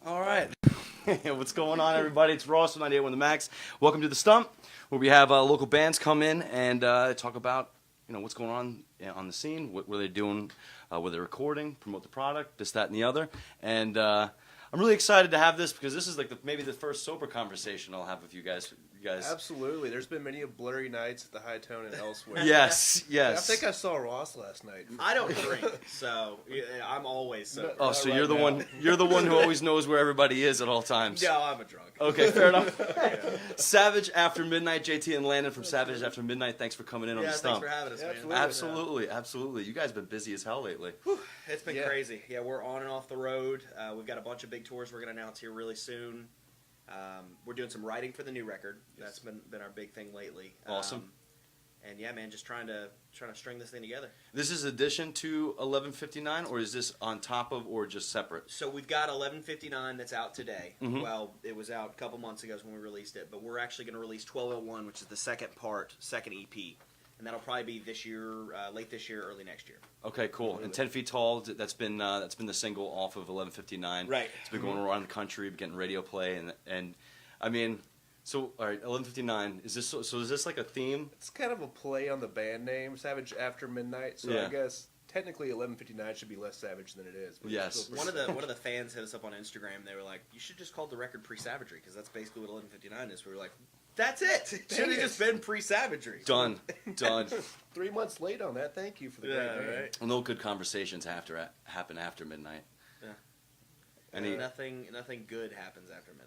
All right. What's going on, everybody? It's Ross from 98 The Max. Welcome to the Stump, where we have local bands come in and talk about what's going on the scene, what they're doing, where they're recording, promote the product, this, that, and the other. And I'm really excited to have this because this is like maybe the first sober conversation I'll have with you guys. Absolutely. There's been many blurry nights at the High Tone and elsewhere. Yes. I think I saw Ross last night. I don't drink, so I'm always sober. Oh, so you're the one. You're the one who always knows where everybody is at all times. No, I'm a drunk. Okay, fair enough. Savage After Midnight, JT and Landon from Savage After Midnight. Thanks for coming in on the Stump. Thanks for having us, man. Absolutely. You guys have been busy as hell lately. Whew, it's been crazy. Yeah, we're on and off the road. We've got a bunch of big tours we're going to announce here really soon. We're doing some writing for the new record. That's been our big thing lately. Awesome. And yeah, man, just trying to string this thing together. This is addition to 1159, or is this on top of, or just separate? So we've got 1159 that's out today. Mm-hmm. Well, it was out a couple months ago when we released it, but we're actually going to release 1201, which is the second EP, and that'll probably be this year, late this year, early next year. Okay, cool. And 10 Feet Tall, that's been the single off of 1159. Right. It's been going around the country, getting radio play, and I mean, so all right, 1159. Is this so? Is this like a theme? It's kind of a play on the band name, Savage After Midnight. So I guess technically 1159 should be less savage than it is. But yes. One of the fans hit us up on Instagram. They were like, "You should just call the record Pre-Savagery because that's basically what 1159 is." We were like, "That's it. It should have just been Pre-Savagery." Done. 3 months late on that. Thank you for the great name. Right. No good conversations happen after midnight. Yeah. Nothing good happens after midnight.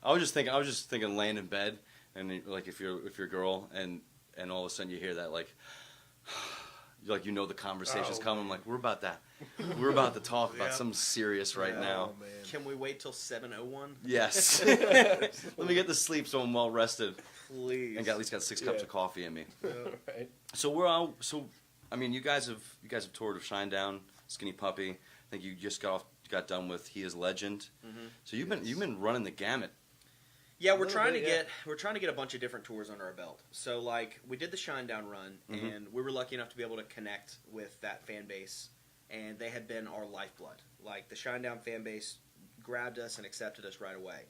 I was just thinking laying in bed, and like if you're a girl, and all of a sudden you hear that like the conversation's coming. I'm like, we're about to talk about something serious right now. Man. Can we wait till 7:01? Yes. Let me get to sleep so I'm well rested. Please. And at least got 6 cups of coffee in me. Right. So we're all I mean, you guys have toured with Shinedown, Skinny Puppy. I think you just got done with He Is Legend. Mm-hmm. So you've been running the gamut. Yeah, we're trying to get a bunch of different tours under our belt. So like we did the Shinedown run, and we were lucky enough to be able to connect with that fan base, and they had been our lifeblood. Like the Shinedown fan base grabbed us and accepted us right away.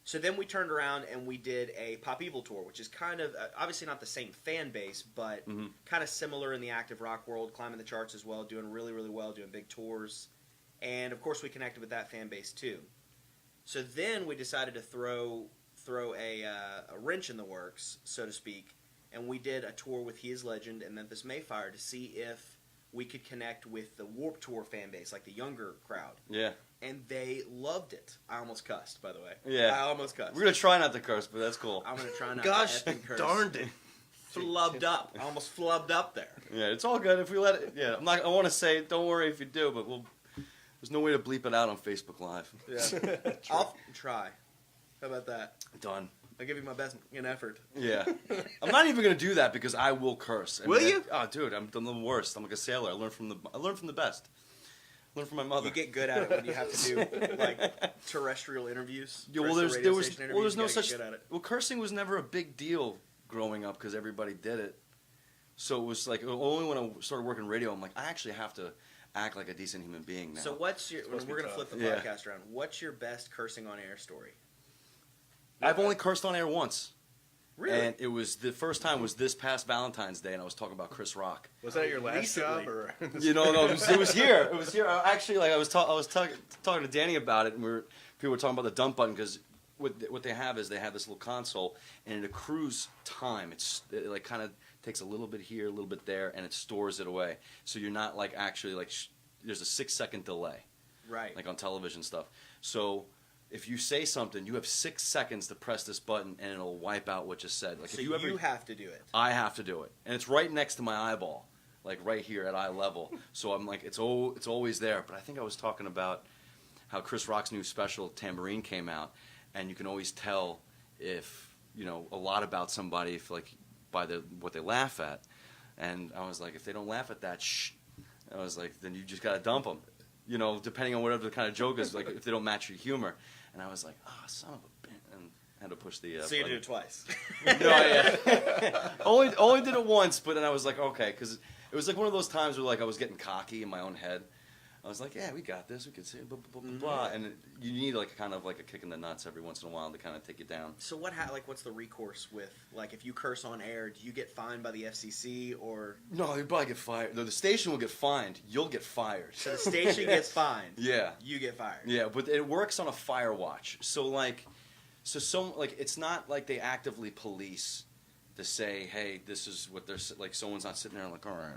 So then we turned around and we did a Pop Evil tour, which is kind of obviously not the same fan base, but kind of similar in the active rock world, climbing the charts as well, doing really, really well, doing big tours. And of course we connected with that fan base too. So then we decided to throw a wrench in the works, so to speak, and we did a tour with He Is Legend and Memphis Mayfire to see if we could connect with the Warped Tour fan base, like the younger crowd. Yeah. And they loved it. I almost cussed, by the way. Yeah. I almost cussed. We're going to try not to curse, but that's cool. I'm going to try not Gosh, to effing curse. darned it. Flubbed up. I almost flubbed up there. Yeah, it's all good if we let it. Yeah, I want to say, don't worry if you do, but there's no way to bleep it out on Facebook Live. Yeah. I'll try. How about that? Done. I'll give you my best in effort. Yeah. I'm not even going to do that because I will curse. Will you? Oh, dude, I'm the worst. I'm like a sailor. I learn from the best. I learn from my mother. You get good at it when you have to do like terrestrial interviews. Yeah, well, there's no such. Well, cursing was never a big deal growing up because everybody did it. So it was like only when I started working radio, I'm like, I actually have to act like a decent human being now. So we're going to flip the podcast around. What's your best cursing on air story? I've only cursed on air once. Really? And it was the first time was this past Valentine's Day, and I was talking about Chris Rock. Was that your last job? Or? No, it was here. It was here. Actually, like I was talking to Danny about it, and people were talking about the dump button because what they have is they have this little console, and it accrues time. It like kind of takes a little bit here, a little bit there, and it stores it away. So you're not like actually like there's a 6-second delay, right? Like on television stuff. So if you say something, you have 6 seconds to press this button, and it'll wipe out what you said. Like so if you have to do it. I have to do it, and it's right next to my eyeball, like right here at eye level. So I'm like, it's always there. But I think I was talking about how Chris Rock's new special Tambourine came out, and you can always tell if a lot about somebody if like by what they laugh at. And I was like, if they don't laugh at that, shh. I was like, then you just gotta dump them. Depending on whatever the kind of joke is, like if they don't match your humor. And I was like, son of a bitch, and I had to push the. So you did it twice. No, yeah. only did it once, but then I was like, okay, because it was like one of those times where like I was getting cocky in my own head. I was like, yeah, we got this. We could say blah, blah, blah, blah. And you need like kind of like a kick in the nuts every once in a while to kind of take you down. So what's the recourse with, like, if you curse on air, do you get fined by the FCC or? No, you'd probably get fired. The station will get fined. You'll get fired. So the station gets fined. Yeah. You get fired. Yeah, but it works on a fire watch. So like, it's not like they actively police to say, hey, this is what they're like. Someone's not sitting there like, all right,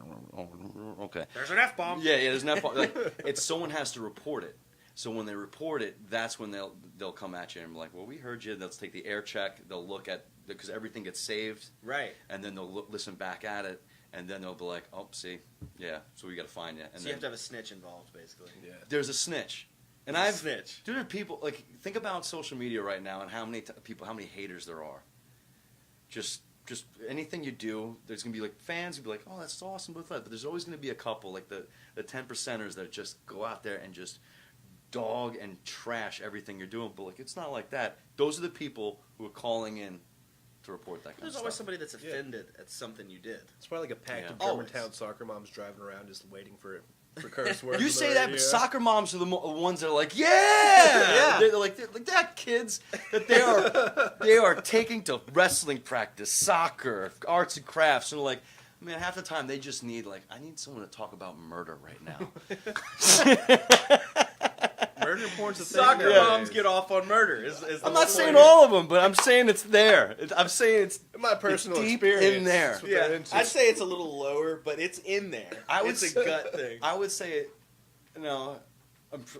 okay. There's an F-bomb. Yeah, there's an F-bomb. Like, someone has to report it. So when they report it, that's when they'll come at you and be like, well, we heard you. They'll take the air check. They'll look at, because everything gets saved. Right. And then they'll listen back at it. And then they'll be like, oh, see, yeah, so we got to find you. And so you have to have a snitch involved, basically. Yeah. There's a snitch. And snitch. There are people, like, think about social media right now and how many people, how many haters there are. Just anything you do, there's going to be, like, fans who be like, oh, that's awesome, but there's always going to be a couple, like the 10%ers that just go out there and just dog and trash everything you're doing. But, like, it's not like that. Those are the people who are calling in to report that kind There's of always stuff. somebody that's offended at something you did. It's probably like a pack of Always. Germantown soccer moms driving around just waiting for curse words. You on say the that, radio. but soccer moms are the ones that are like, yeah, they're like that kids that they are taking to wrestling practice, soccer, arts and crafts, and like, man, half the time they just need like, I need someone to talk about murder right now. Murder porn's a thing. Soccer nowadays. moms get off on murder. Is the I'm not whole saying point. all of them, but I'm saying it's there. I'm saying it's In my personal deep experience, in there. that's what Yeah, they're into. I'd say it's a little lower, but it's in there. It's a gut thing. I would say it. No,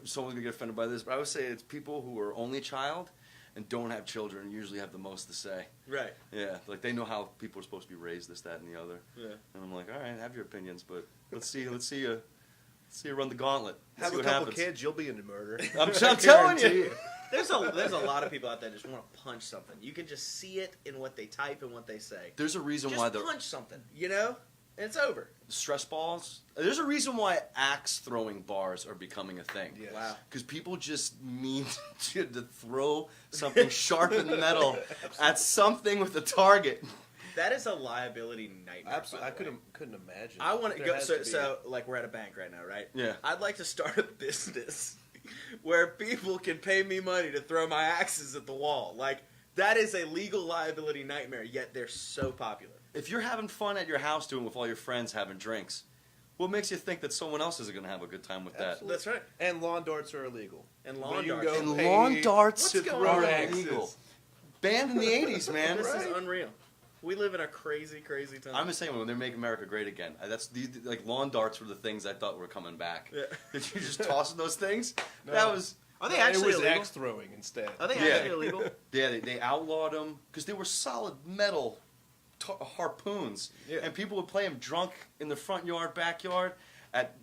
someone's gonna get offended by this, but I would say it's people who are only child and don't have children usually have the most to say. Right. Yeah, like they know how people are supposed to be raised, this, that, and the other. Yeah. And I'm like, all right, have your opinions, but let's see you run the gauntlet. Have see a what couple happens. kids, you'll be into murder. I'm I telling guarantee you. There's a lot of people out there that just want to punch something. You can just see it in what they type and what they say. There's a reason Just why the punch something, you know, and it's over. stress balls. There's a reason why axe throwing bars are becoming a thing. Yes. Wow. Because people just need to throw something sharp and metal at something with a target. That is a liability nightmare. Absolutely, I by the way. couldn't imagine. I want to There go. has So, to be. so, like, we're at a bank right now, right? Yeah. I'd like to start a business where people can pay me money to throw my axes at the wall. Like, that is a legal liability nightmare. Yet they're so popular. If you're having fun at your house doing it with all your friends having drinks, what makes you think that someone else is going to have a good time with that? Absolutely. That's right. And lawn darts are illegal. And But lawn you darts. go And pay lawn darts to going throw on? axes. illegal. Banned in the 80s, man. This is unreal. We live in a crazy, crazy time. I'm just saying, when they make America great again, that's like lawn darts were the things I thought were coming back. Yeah. Did you just toss those things? No. That was Are they It actually was illegal? axe throwing instead. Are they Yeah. actually illegal? yeah. They outlawed them because they were solid metal harpoons, Yeah. and people would play them drunk in the front yard, backyard, at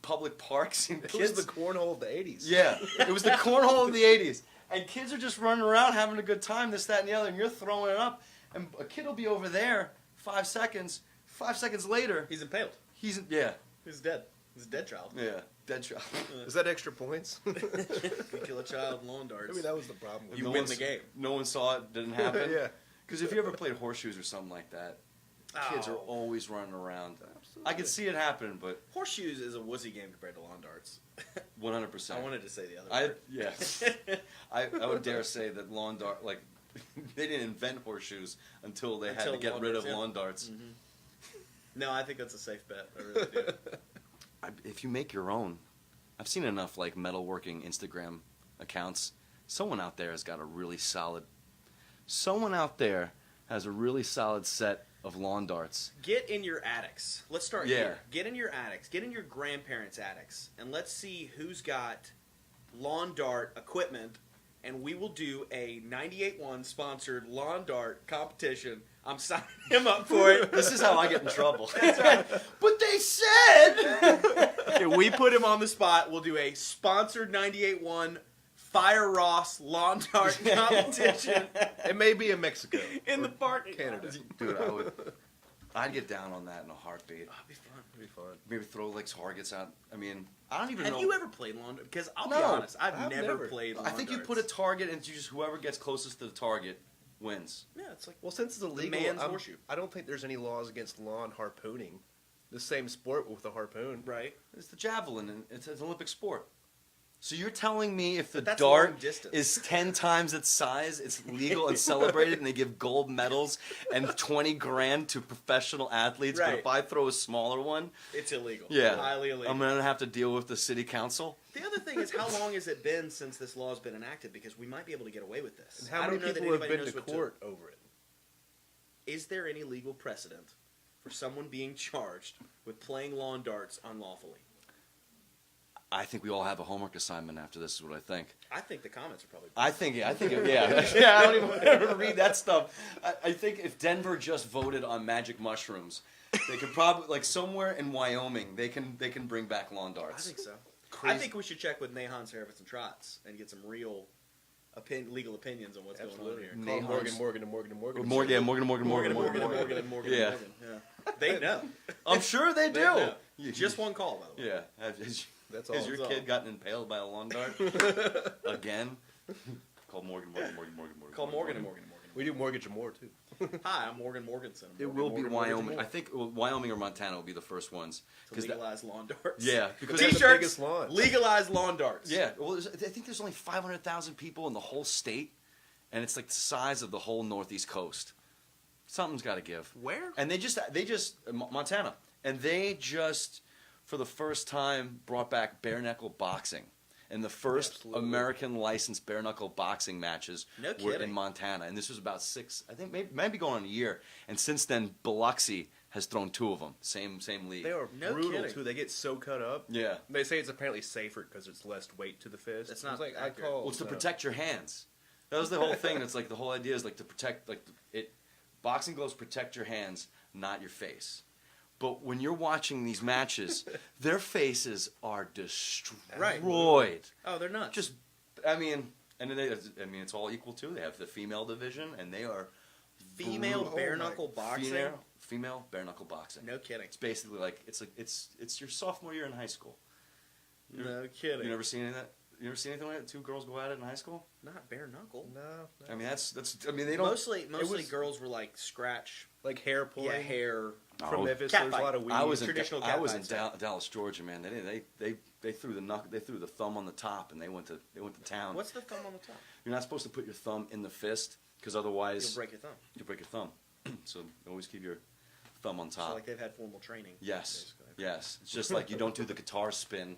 public parks, and It was kids. the cornhole of the 80s. Yeah, it was the cornhole of the 80s. And kids are just running around having a good time, this, that, and the other, and you're throwing it up. And a kid will be over there 5 seconds. 5 seconds later, He's impaled. he's He's dead. He's a dead child. dead child. Is that extra points? You kill a child in lawn darts. I mean, that was the problem. With You No win one's- the game. No one saw it, didn't happen. Yeah. Because if you ever played horseshoes or something like that, kids are Oh. always running around. Absolutely. I can see it happen, but Horseshoes is a wussy game compared to lawn darts. 100%. I wanted to say the other word. Yeah. I would dare say that lawn dart, like, they didn't invent horseshoes until they had Until to get lawn rid darts, of yeah. lawn darts. No, I think that's a safe bet. I really do. If you make your own, I've seen enough like metalworking Instagram accounts. Someone out there has got a really solid. Someone out there has a really solid set of lawn darts. Get in your attics. Let's start Yeah. here. Get in your attics. Get in your grandparents' attics. And let's see who's got lawn dart equipment. And we will do a 98.1 sponsored lawn dart competition. I'm signing him up for it. This is how I get in trouble. But they said. If we put him on the spot, we'll do a sponsored 98.1 Fire Ross lawn dart competition It may be in Mexico. in the parking Canada. lot. Dude, I'd get down on that in a heartbeat. That'd be fun. It'd be fun. Maybe throw like targets out. I mean, I don't even Have know. you ever played lawn dart? Because I'll be No, honest, I've I've never never. played lawn I think you darts. put a target and you just whoever gets closest to the target wins. Yeah, it's like Well, since it's illegal, man's horseshoe. I don't think there's any laws against lawn harpooning. the same sport with a harpoon. Right. It's the javelin, and it's an Olympic sport. So you're telling me if the But that's dart long distance. is 10 times its size, it's legal and celebrated, and they give gold medals and 20 grand to professional athletes, but Right. if I throw a smaller one, It's illegal. yeah, Highly illegal. I'm going to have to deal with the city council. The other thing is, how long has it been since this law has been enacted? Because we might be able to get away with this. And how I many don't know that people have anybody been knows to what court over it? Is there any legal precedent for someone being charged with playing lawn darts unlawfully? I think we all have a homework assignment after this, is what I think. I think the comments are probably. Yeah. Yeah, I don't even ever read that stuff. I think if Denver just voted on magic mushrooms, they could probably, like somewhere in Wyoming, they can bring back lawn I darts. think so. Crazy. I think we should check with Nahon, Serapis, and Trotz and get some real legal opinions on what's going on here. Call Nahon's- Morgan. Morgan. Yeah. They know. I'm sure they do. know. Just one call, by the way. Yeah. That's all. Has your That's kid all. gotten impaled by a lawn dart again? Call Morgan. Call Morgan and Morgan. We do mortgage and more too. Hi, I'm Morgan Morganson. It will be Morgan, Wyoming. Morgan. I think Wyoming or Montana will be the first ones. To 'Cause that- legalize lawn darts. yeah, because They have the T-shirts. biggest lawn. Legalize lawn darts. yeah. Well, I think there's only 500,000 people in the whole state, and it's like the size of the whole Northeast coast. Something's got to give. Where? And they just Montana, and they just for the first time brought back bare knuckle boxing. And the first Absolutely. American licensed bare knuckle boxing matches No were kidding. in Montana, and this was about 6. I think maybe going on a year. And since then, Biloxi has thrown 2 of them. Same league. They are No brutal kidding. too. They get so cut up. Yeah. They say it's apparently safer because it's less weight to the fist. That's not It's like accurate. I call. Well, it's to protect your hands. That was the whole thing. It's like the whole idea is like to protect boxing gloves protect your hands, not your face. But when you're watching these matches, their faces are destroyed. Right. Oh, they're nuts. Just, it's all equal too. They have the female division, and they are female brutal. bare knuckle boxing. Female bare knuckle boxing. No kidding. It's basically it's your sophomore year in high school. No kidding. You never seen any of that? You ever seen anything like that? 2 girls go at it in high school? Not bare knuckle. No. I mean, that's. I mean, they don't. Mostly was- girls were like scratch. Like hair pulling. Yeah, hair. From Oh. Memphis, Cat there's a fight. lot of weed. I was in Traditional I cat was in fight style. Dallas, Georgia, man. They threw the thumb on the top, and they went to town. What's the thumb on the top? You're not supposed to put your thumb in the fist because otherwise You'll break your thumb. you break your thumb. So always keep your thumb on top. So like they've had formal training. Yes, basically. yes. It's just like you don't do the guitar spin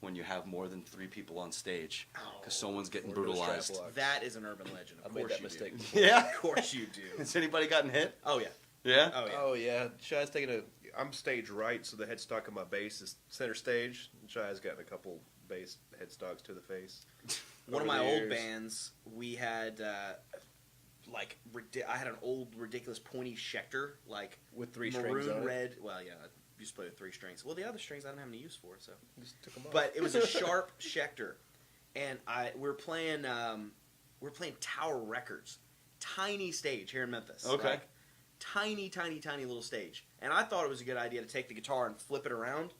when you have more than 3 people on stage because someone's getting Or no brutalized. strap lock. That is an urban legend. Of I made course that you mistake. do. Yeah. Of course you do. Has anybody gotten hit? Oh yeah. Yeah. Oh yeah. Oh yeah, Shy's taking I'm stage right, so the headstock on my bass is center stage. And Shy's gotten a couple bass headstocks to the face. One of over my the old years. bands, we had I had an old ridiculous pointy Schecter, like With 3 maroon strings on it. red. Well, yeah, I used to play with 3 strings. Well, the other strings I didn't have any use for, so. Just took 'em off. But it was a sharp Schecter, and we're playing Tower Records, tiny stage here in Memphis. Okay. Like, tiny little stage, and I thought it was a good idea to take the guitar and flip it around,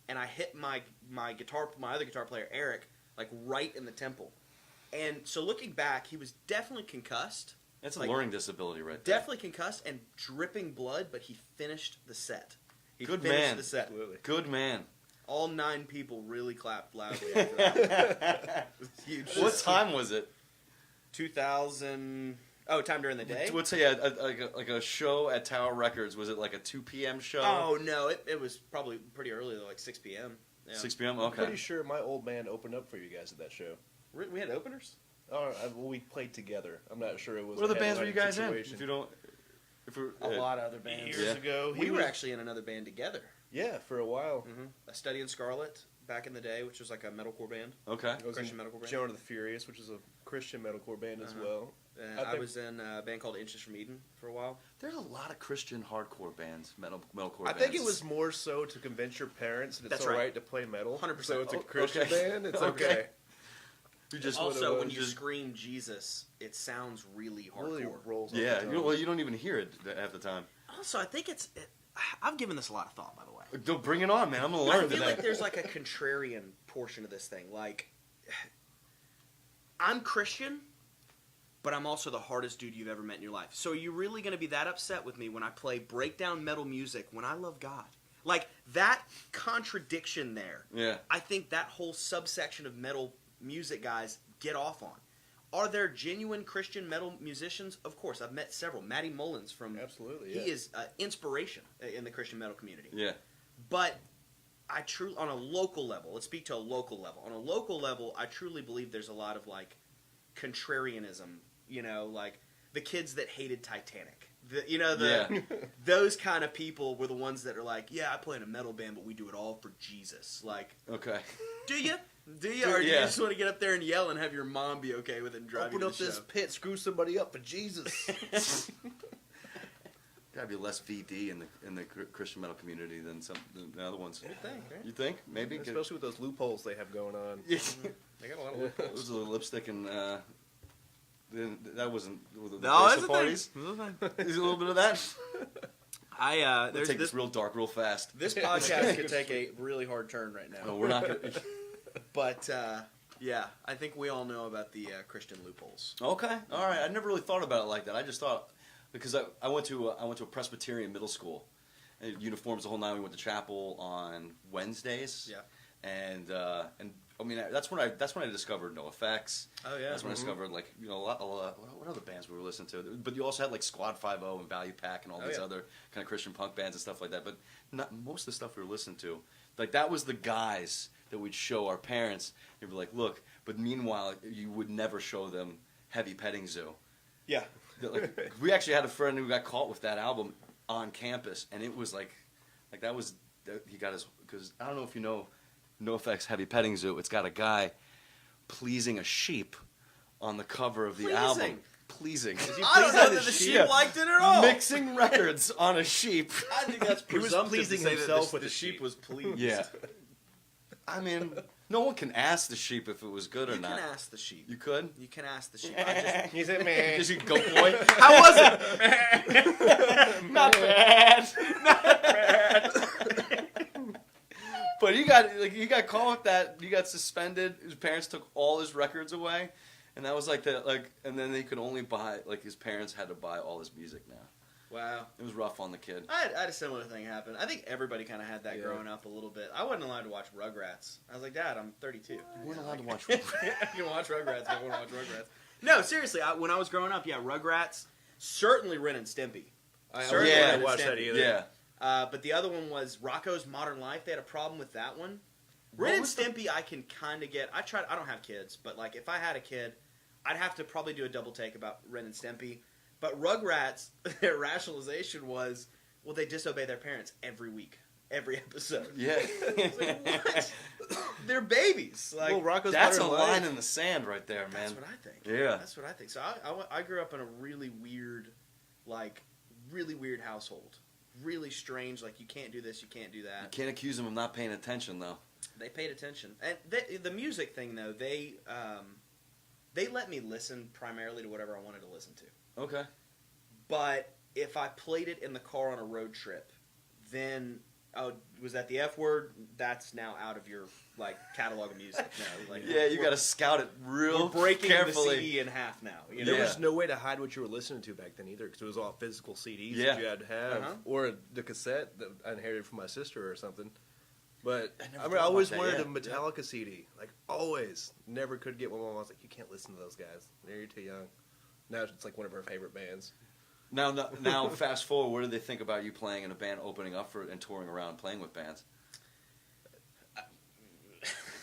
and I hit my other guitar player Eric like right in the temple, and so looking back, he was definitely concussed. That's a Like, learning disability right there. Definitely concussed and dripping blood, but he finished the set. He Good finished man. the set. Absolutely. Good man. All 9 people really clapped loudly after that. It was huge. What time was it? 2000. Oh, time during the day? Let's say like a show at Tower Records. Was it like a 2 p.m. show? Oh, no. It was probably pretty early, though, like 6 p.m. Yeah. 6 p.m. I'm Okay. pretty sure my old man opened up for you guys at that show. We had openers? Oh, well, we played together. I'm not sure it was. What a other bands were you headlining guys situation. in? If you don't, if we're A lot of other bands. Years Yeah. ago, We were actually in another band together. Yeah, for a while. A Study in Scarlet back in the day, which was like a metalcore band. Okay. I was Christian in metalcore band. Joan of the Furious, which is a Christian metalcore band as Uh-huh. well. And I I think- was in a band called Inches from Eden for a while. There's a lot of Christian hardcore bands, metalcore I bands. think it was more so to convince your parents that it's That's all right. right to play metal. 100%. So it's a Oh, Christian okay. band. It's Okay. okay. You just Also, when was. you scream Jesus, it sounds really hardcore. Really rolls off yeah. the tongue. Well, you don't even hear it half the time. Also, I think I've given this a lot of thought, by the way. Don't bring it on, man. I'm gonna I learn feel today. like there's like a contrarian portion of this thing. Like, I'm Christian, but I'm also the hardest dude you've ever met in your life. So are you really going to be that upset with me when I play breakdown metal music when I love God? Like, that contradiction there, Yeah. I think that whole subsection of metal music guys get off on. Are there genuine Christian metal musicians? Of course. I've met several. Matty Mullins from... Absolutely, yeah. He is inspiration in the Christian metal community. Yeah. But I truly, on a local level, let's speak to a local level. On a local level, I truly believe there's a lot of, like, contrarianism. You know, like, the kids that hated Titanic. Those kind of people were the ones that are like, yeah, I play in a metal band, but we do it all for Jesus. Like, Okay. do you? Do you? Or do you just want to get up there and yell and have your mom be okay with it and drive you to Open up the this show? pit, screw somebody up for Jesus. Gotta be less VD in the Christian metal community than the other ones. You think, right? You think? Maybe. Especially with those loopholes they have going on. They got a lot of It was a lipstick and that wasn't the No, bachelor it's a parties. thing. There's a little bit of that. There's We'll take this this real dark real fast. This podcast could take a really hard turn right now. No, we're not gonna. But, yeah, I think we all know about the Christian loopholes. Okay, all right. I never really thought about it like that. I just thought because I went to a Presbyterian middle school, and uniforms the whole nine. We went to chapel on Wednesdays. Yeah. And I mean that's when I discovered NoFX. Oh, yeah. That's when I discovered like a lot what other bands we were listening to. But you also had like Squad 5-0 and Value Pack and all these other kind of Christian punk bands and stuff like that. But most of the stuff we were listening to, like that was the guys that we'd show our parents. They'd be like, look. But meanwhile, you would never show them Heavy Petting Zoo. Yeah. Like, we actually had a friend who got caught with that album on campus, and it was like that was he got his because I don't know if you know NoFX Heavy Petting Zoo. It's got a guy pleasing a sheep on the cover of the album. Pleasing. I don't know that the sheep liked it at all. Mixing records on a sheep. I think that's He was presumptive pleasing to say himself that with the the sheep sheep. was pleased. Yeah. I mean, no one can ask the sheep if it was good or You not. can ask the sheep. You could? You can ask the sheep. I He said, man. Just you go, boy. How was it? Not bad. Not bad. But you got caught with that. You got suspended. His parents took all his records away, and that was and then he could only buy his parents had to buy all his music now. Wow. It was rough on the kid. I had a similar thing happen. I think everybody kind of had that growing up a little bit. I wasn't allowed to watch Rugrats. I was like, Dad, I'm 32. You weren't allowed to watch. I can watch Rugrats, but I won't watch Rugrats. No, seriously, when I was growing up, Rugrats, certainly Ren and Stimpy. I Certainly yeah, Ren didn't and watch that Stimpy. either. Yeah. But the other one was Rocco's Modern Life. They had a problem with that one. Ren and Stimpy, I can kind of get. I don't have kids, but like if I had a kid, I'd have to probably do a double take about Ren and Stimpy. But Rugrats, their rationalization was, well, they disobey their parents every week, every episode. Yeah. Like, what? They're babies. Like, Well, Rocco's That's a Modern line Life. in the sand right there, man. that's what I think. Yeah. That's what I think. So I grew up in a really weird household. Really strange. Like, you can't do this, you can't do You that. can't accuse them of not paying attention, though. They paid attention. And the music thing, though, they let me listen primarily to whatever I wanted to listen to. Okay. But if I played it in the car on a road trip, then was that the F word? That's now out of your catalog of music. No, Yeah, you got to scout it real we're breaking carefully. the CD in half now. You know? There Yeah. was no way to hide what you were listening to back then either, because it was all physical CDs Yeah. that you had to have, Uh-huh. or the cassette that I inherited from my sister or something. But I never I thought always about that, wanted yeah. a Metallica CD, always. Never could get one. I was like, you can't listen to those guys. You're too young. Now it's like one of our favorite bands. Now, fast forward. What do they think about you playing in a band, opening up for and touring around, playing with bands?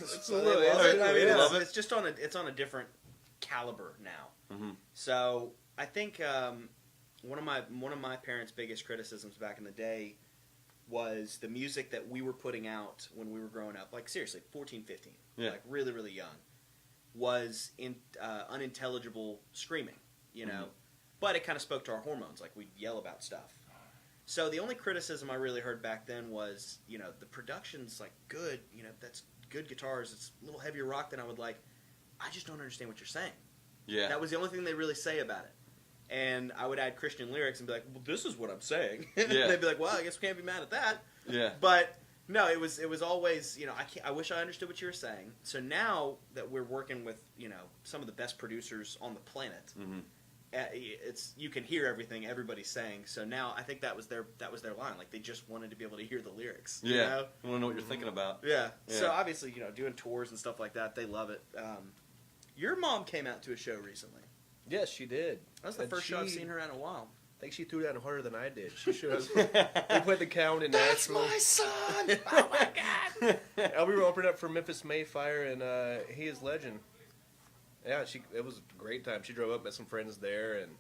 It's It's just on a different caliber now. Mm-hmm. So I think one of my parents' biggest criticisms back in the day was the music that we were putting out when we were growing up, seriously, 14, 15, really, really young, was unintelligible screaming, Mm-hmm. But it kind of spoke to our hormones, we'd yell about stuff. So the only criticism I really heard back then was, the production's good, that's good guitars, it's a little heavier rock than I would like. I just don't understand what you're saying. Yeah. That was the only thing they really say about it. And I would add Christian lyrics and be like, well, this is what I'm saying. And Yeah. they'd be like, well, I guess we can't be mad at that. Yeah. But no, it was always, I wish I understood what you were saying. So now that we're working with, some of the best producers on the planet, Mm-hmm. it's you can hear everything everybody's saying. So now I think that was their line. Like they just wanted to be able to hear the lyrics. Yeah, you know? I want to know what you're thinking about. Yeah. Yeah. So obviously, doing tours and stuff like that, they love it. Your mom came out to a show recently. Yes, she did. That was the first show I've seen her in a while. I think she threw down harder than I did. She showed us. We played the Count in Nashville. That's my son! Oh my god! We were opening up for Memphis Mayfire, and he is legend. Yeah, it was a great time. She drove up, met some friends there, and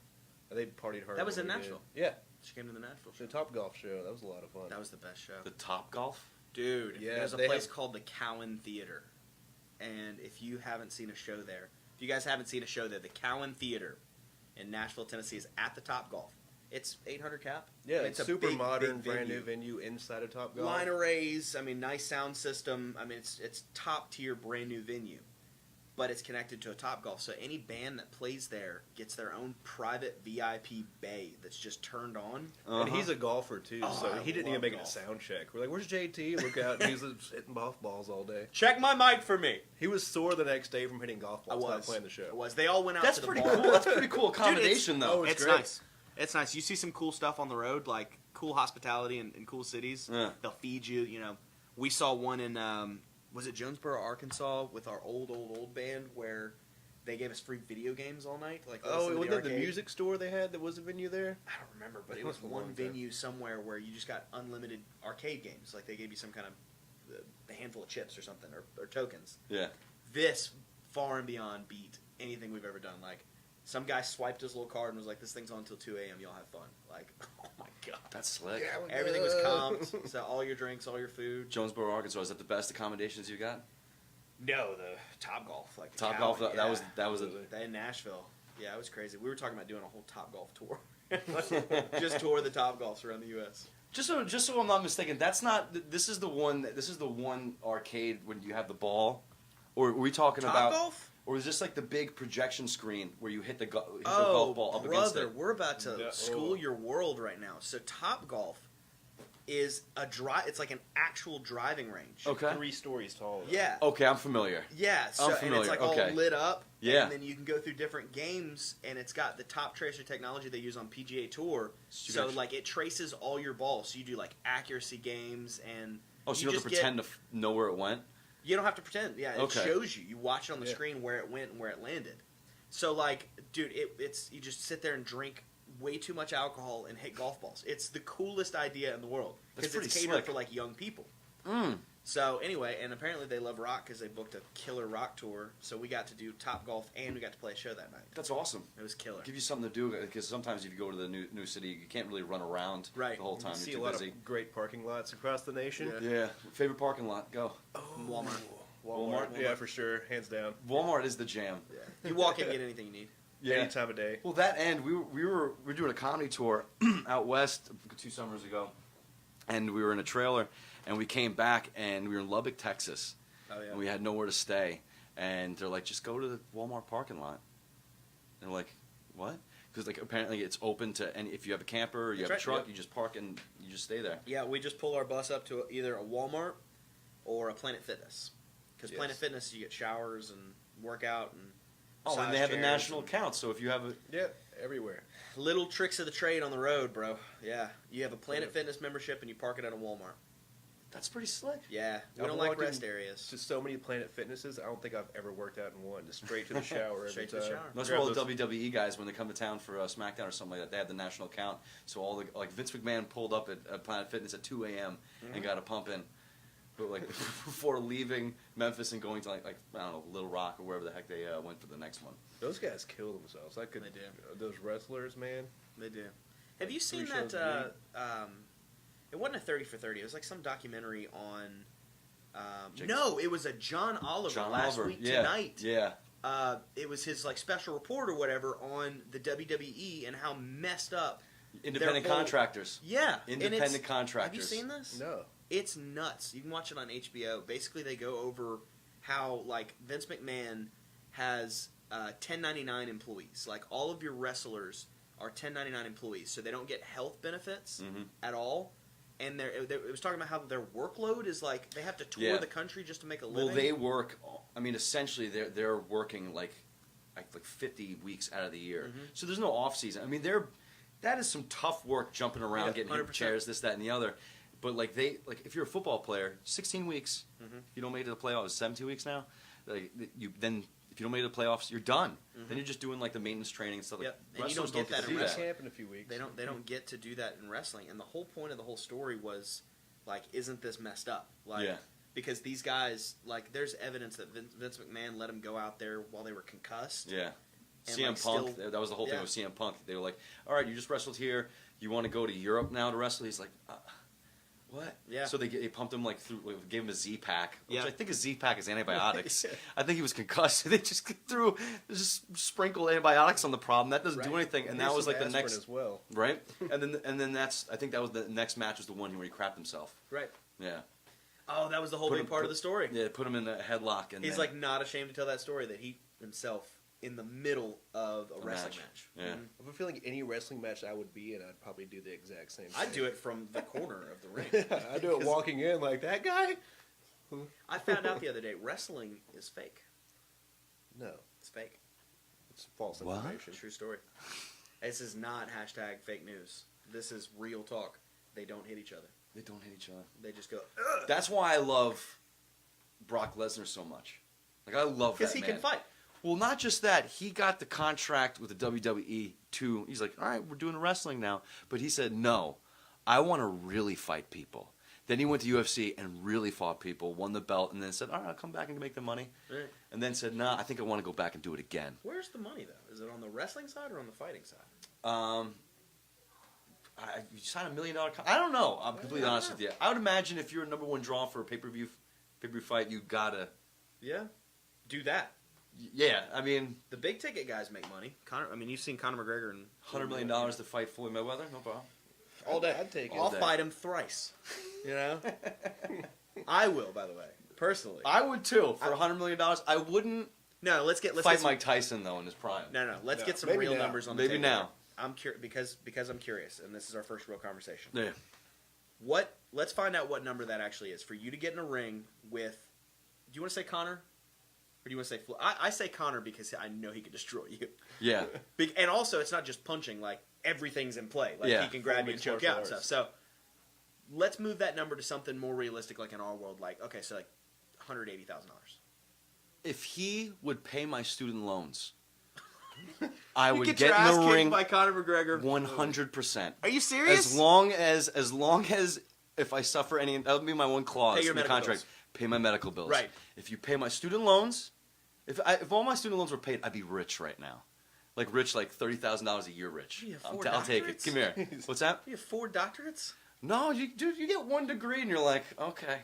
they partied hard. That was in when we Nashville. did. Yeah, She came to the Nashville the show. Top Golf show. That was a lot of fun. That was the best show. The Top Golf? Dude, Yeah, there's a they place have- called the Cowan Theater. And if you haven't seen a show there, if you guys haven't seen a show there, the Cowan Theater in Nashville, Tennessee is at the Top Golf. It's 800 cap. Yeah, it's it's super big, modern, big brand new venue. venue inside of Top Golf. Line arrays, nice sound system. It's top tier, brand new venue. But it's connected to a Top Golf, so any band that plays there gets their own private VIP bay that's just turned on. And he's a golfer too, Oh, so I he didn't love even make it a golf. sound check. We're like, "Where's JT?" Look out, and he's just hitting golf balls all day. Check my mic for me. He was sore the next day from hitting golf I balls, was not playing the show. I was. They all went out That's to the pretty bar. cool. That's pretty cool accommodation, though. oh, It's great. nice. It's nice. You see some cool stuff on the road, like cool hospitality in cool cities. Yeah. They'll feed you. We saw one in was it Jonesboro, Arkansas, with our old band where they gave us free video games all night. Like Oh, it wasn't it the music store they had that was a venue there? I don't remember, but That it was was a one long time. venue somewhere where you just got unlimited arcade games. Like they gave you some kind of a handful of chips or something or tokens. Yeah. This far and beyond beat anything we've ever done. Like some guy swiped his little card and was like, "This thing's on until 2 a.m. Y'all have fun." Like, oh my god, That's slick. everything was comped. So all your drinks, all your food. Jonesboro, Arkansas, is that the best accommodations you got? No, the Top Golf, like the Top Cowan, Golf, that was a... in Nashville. Yeah, it was crazy. We were talking about doing a whole Top Golf tour. Just tour the Top Golfs around the U.S. Just so I'm not mistaken, this is the one arcade when you have the ball, or are we talking Top about? Golf? Or is this like the big projection screen where you hit the golf Oh, ball up against brother, it? we're about to Yeah, school oh. your world right now. So Top Golf is it's like an actual driving range. Okay. 3 stories tall. Yeah. Okay, I'm familiar. Yeah, so I'm and it's familiar, like okay. all lit up. Yeah. And then you can go through different games, and it's got the top tracer technology they use on PGA Tour. So you So can- like it traces all your balls. So you do like accuracy games, and Oh, so you don't have to just pretend to know where it went? You don't have to pretend. Yeah, it Okay. shows you. You watch it on the Yeah. screen where it went and where it landed. So like, dude, it's you just sit there and drink way too much alcohol and hit golf balls. It's the coolest idea in the world That's because it's pretty catered slick. for like young people. Mm. So anyway, and apparently they love rock because they booked a killer rock tour. So we got to do Top Golf and we got to play a show that night. That's awesome. It was killer. Give you something to do because sometimes if you go to the new city, you can't really run around Right. the whole time. You see You're a too lot busy. of great parking lots across the nation. Yeah. Yeah. Favorite parking lot? Go. Walmart. Walmart? Yeah, for sure, hands down. Walmart is the jam. Yeah. You walk in and get anything you need. Any time of day. Well, that end, we were doing a comedy tour out west 2 summers ago, and we were in a trailer, and we came back, and we were in Lubbock, Texas, Oh yeah. and we had nowhere to stay, and they're like, just go to the Walmart parking lot. And we're like, what? Because like apparently it's open to any if you have a camper or you That's have right, a truck, yep. you just park and you just stay there. Yeah, we just pull our bus up to either a Walmart or a Planet Fitness. Because Yes. Planet Fitness, you get showers and workout and Oh, and massage they have the chairs national and account, so if you have a Yeah, everywhere. little tricks of the trade on the road, bro. Yeah, you have a Planet Fitness membership and you park it at a Walmart. that's pretty slick. Yeah, we I've don't like walked rest in areas. To so many Planet Fitnesses, I don't think I've ever worked out in one. Just straight to the shower every Straight to the time. shower. That's Grab where all the those- WWE guys, when they come to town for SmackDown or something like that, they have the national account. So all the like Vince McMahon pulled up at Planet Fitness at 2 a.m. and got a pump in, but like before leaving Memphis and going to like I don't know Little Rock or wherever the heck they went for the next one. Those guys kill themselves. I could. They do. Those wrestlers, man. They do. Have you seen 3 that? shows a It wasn't a 30 for 30. It was like some documentary on. Jake- No, it was a John Oliver John last Oliver, week yeah, tonight. yeah. It was his like special report or whatever on the WWE and how messed up. Independent whole- contractors. Yeah, and Independent it's- contractors. Have you seen this? No. It's nuts. You can watch it on HBO. Basically, they go over how like Vince McMahon has 1099 employees. Like all of your wrestlers are 1099 employees, so they don't get health benefits Mhm. at all. And it was talking about how their workload is like they have to tour Yeah. the country just to make a living. Well, they work. I mean, essentially, they're working like like 50 weeks out of the year. So there's no off season. I mean, that is some tough work jumping around, getting hit with chairs, this, that, and the other. But like if you're a football player, 16 weeks. If you don't make it to the playoffs, 17 weeks now. Like if you don't make it to the playoffs, you're done. Then you're just doing like the maintenance training and stuff. Yep. Like And you don't get that in wrestling. Camp in a few weeks. They don't get to do that in wrestling. And the whole point of the whole story was like, isn't this messed up? Like, because these guys, like, there's evidence that Vince McMahon let them go out there while they were concussed. Yeah. And CM Punk, that was the whole thing with CM Punk. They were like, all right, you just wrestled here. You want to go to Europe now to wrestle? He's like, what? Yeah. So they pumped him gave him a Z-Pack, which I think a Z-Pack is antibiotics. I think he was concussed. They just sprinkled antibiotics on the problem. That doesn't do anything. And that was like the next as well. Right? And then I think that was the next match was the one where he crapped himself. Right. Yeah. Oh, that was the whole big part of the story. Yeah, put him in a headlock. And he's like not ashamed to tell that story that he himself in the middle of a wrestling match. Yeah. I have a feeling any wrestling match I would be in, I'd probably do the exact same thing. I'd do it from the corner of the ring. I'd do it walking in like, that guy? I found out the other day, wrestling is fake. No. It's fake. It's false information. True story. This is not hashtag fake news. This is real talk. They don't hit each other. They don't hit each other. They just go, ugh. That's why I love Brock Lesnar so much. Like, I love that man. Because he can fight. Well, not just that. He got the contract with the WWE to... He's like, all right, we're doing wrestling now. But he said, no, I want to really fight people. Then he went to UFC and really fought people, won the belt, and then said, all right, I'll come back and make the money. Right. And then said, nah, I think I want to go back and do it again. Where's the money, though? Is it on the wrestling side or on the fighting side? You sign $1 million I don't know. I'm completely honest with you. I would imagine if you're a number one draw for a pay-per-view fight, you gotta... Yeah. Do that. Yeah, I mean... The big ticket guys make money. You've seen Conor McGregor and... $100 million to fight Floyd Mayweather? No problem. All day. I'd take it. I'll fight him thrice. You know? I will, by the way. Personally. I would too. For $100 million. I wouldn't... No, let's fight Mike Tyson, though, in his prime. No. Let's get some real numbers on the table. Maybe now. I'm because I'm curious, and this is our first real conversation. Yeah. Let's find out what number that actually is for you to get in a ring with. Do you want to say Conor, or do you want to say Floyd? I say Conor because I know he could destroy you. Yeah. And also, it's not just punching; like everything's in play. Like he can grab you and choke you out and stuff. So let's move that number to something more realistic, like in our world. Like so like $180,000. If he would pay my student loans. I would get your ass in the kicked ring by Conor McGregor 100%. Are you serious? As long as if I suffer any, that would be my one clause in the contract. Bills. Pay my medical bills. Right. If you pay my student loans, if all my student loans were paid, I'd be rich right now. Like rich, like $30,000 a year rich. I'll take it. Come here. What's that? You have 4 doctorates? No, you get 1 degree and you're like, okay.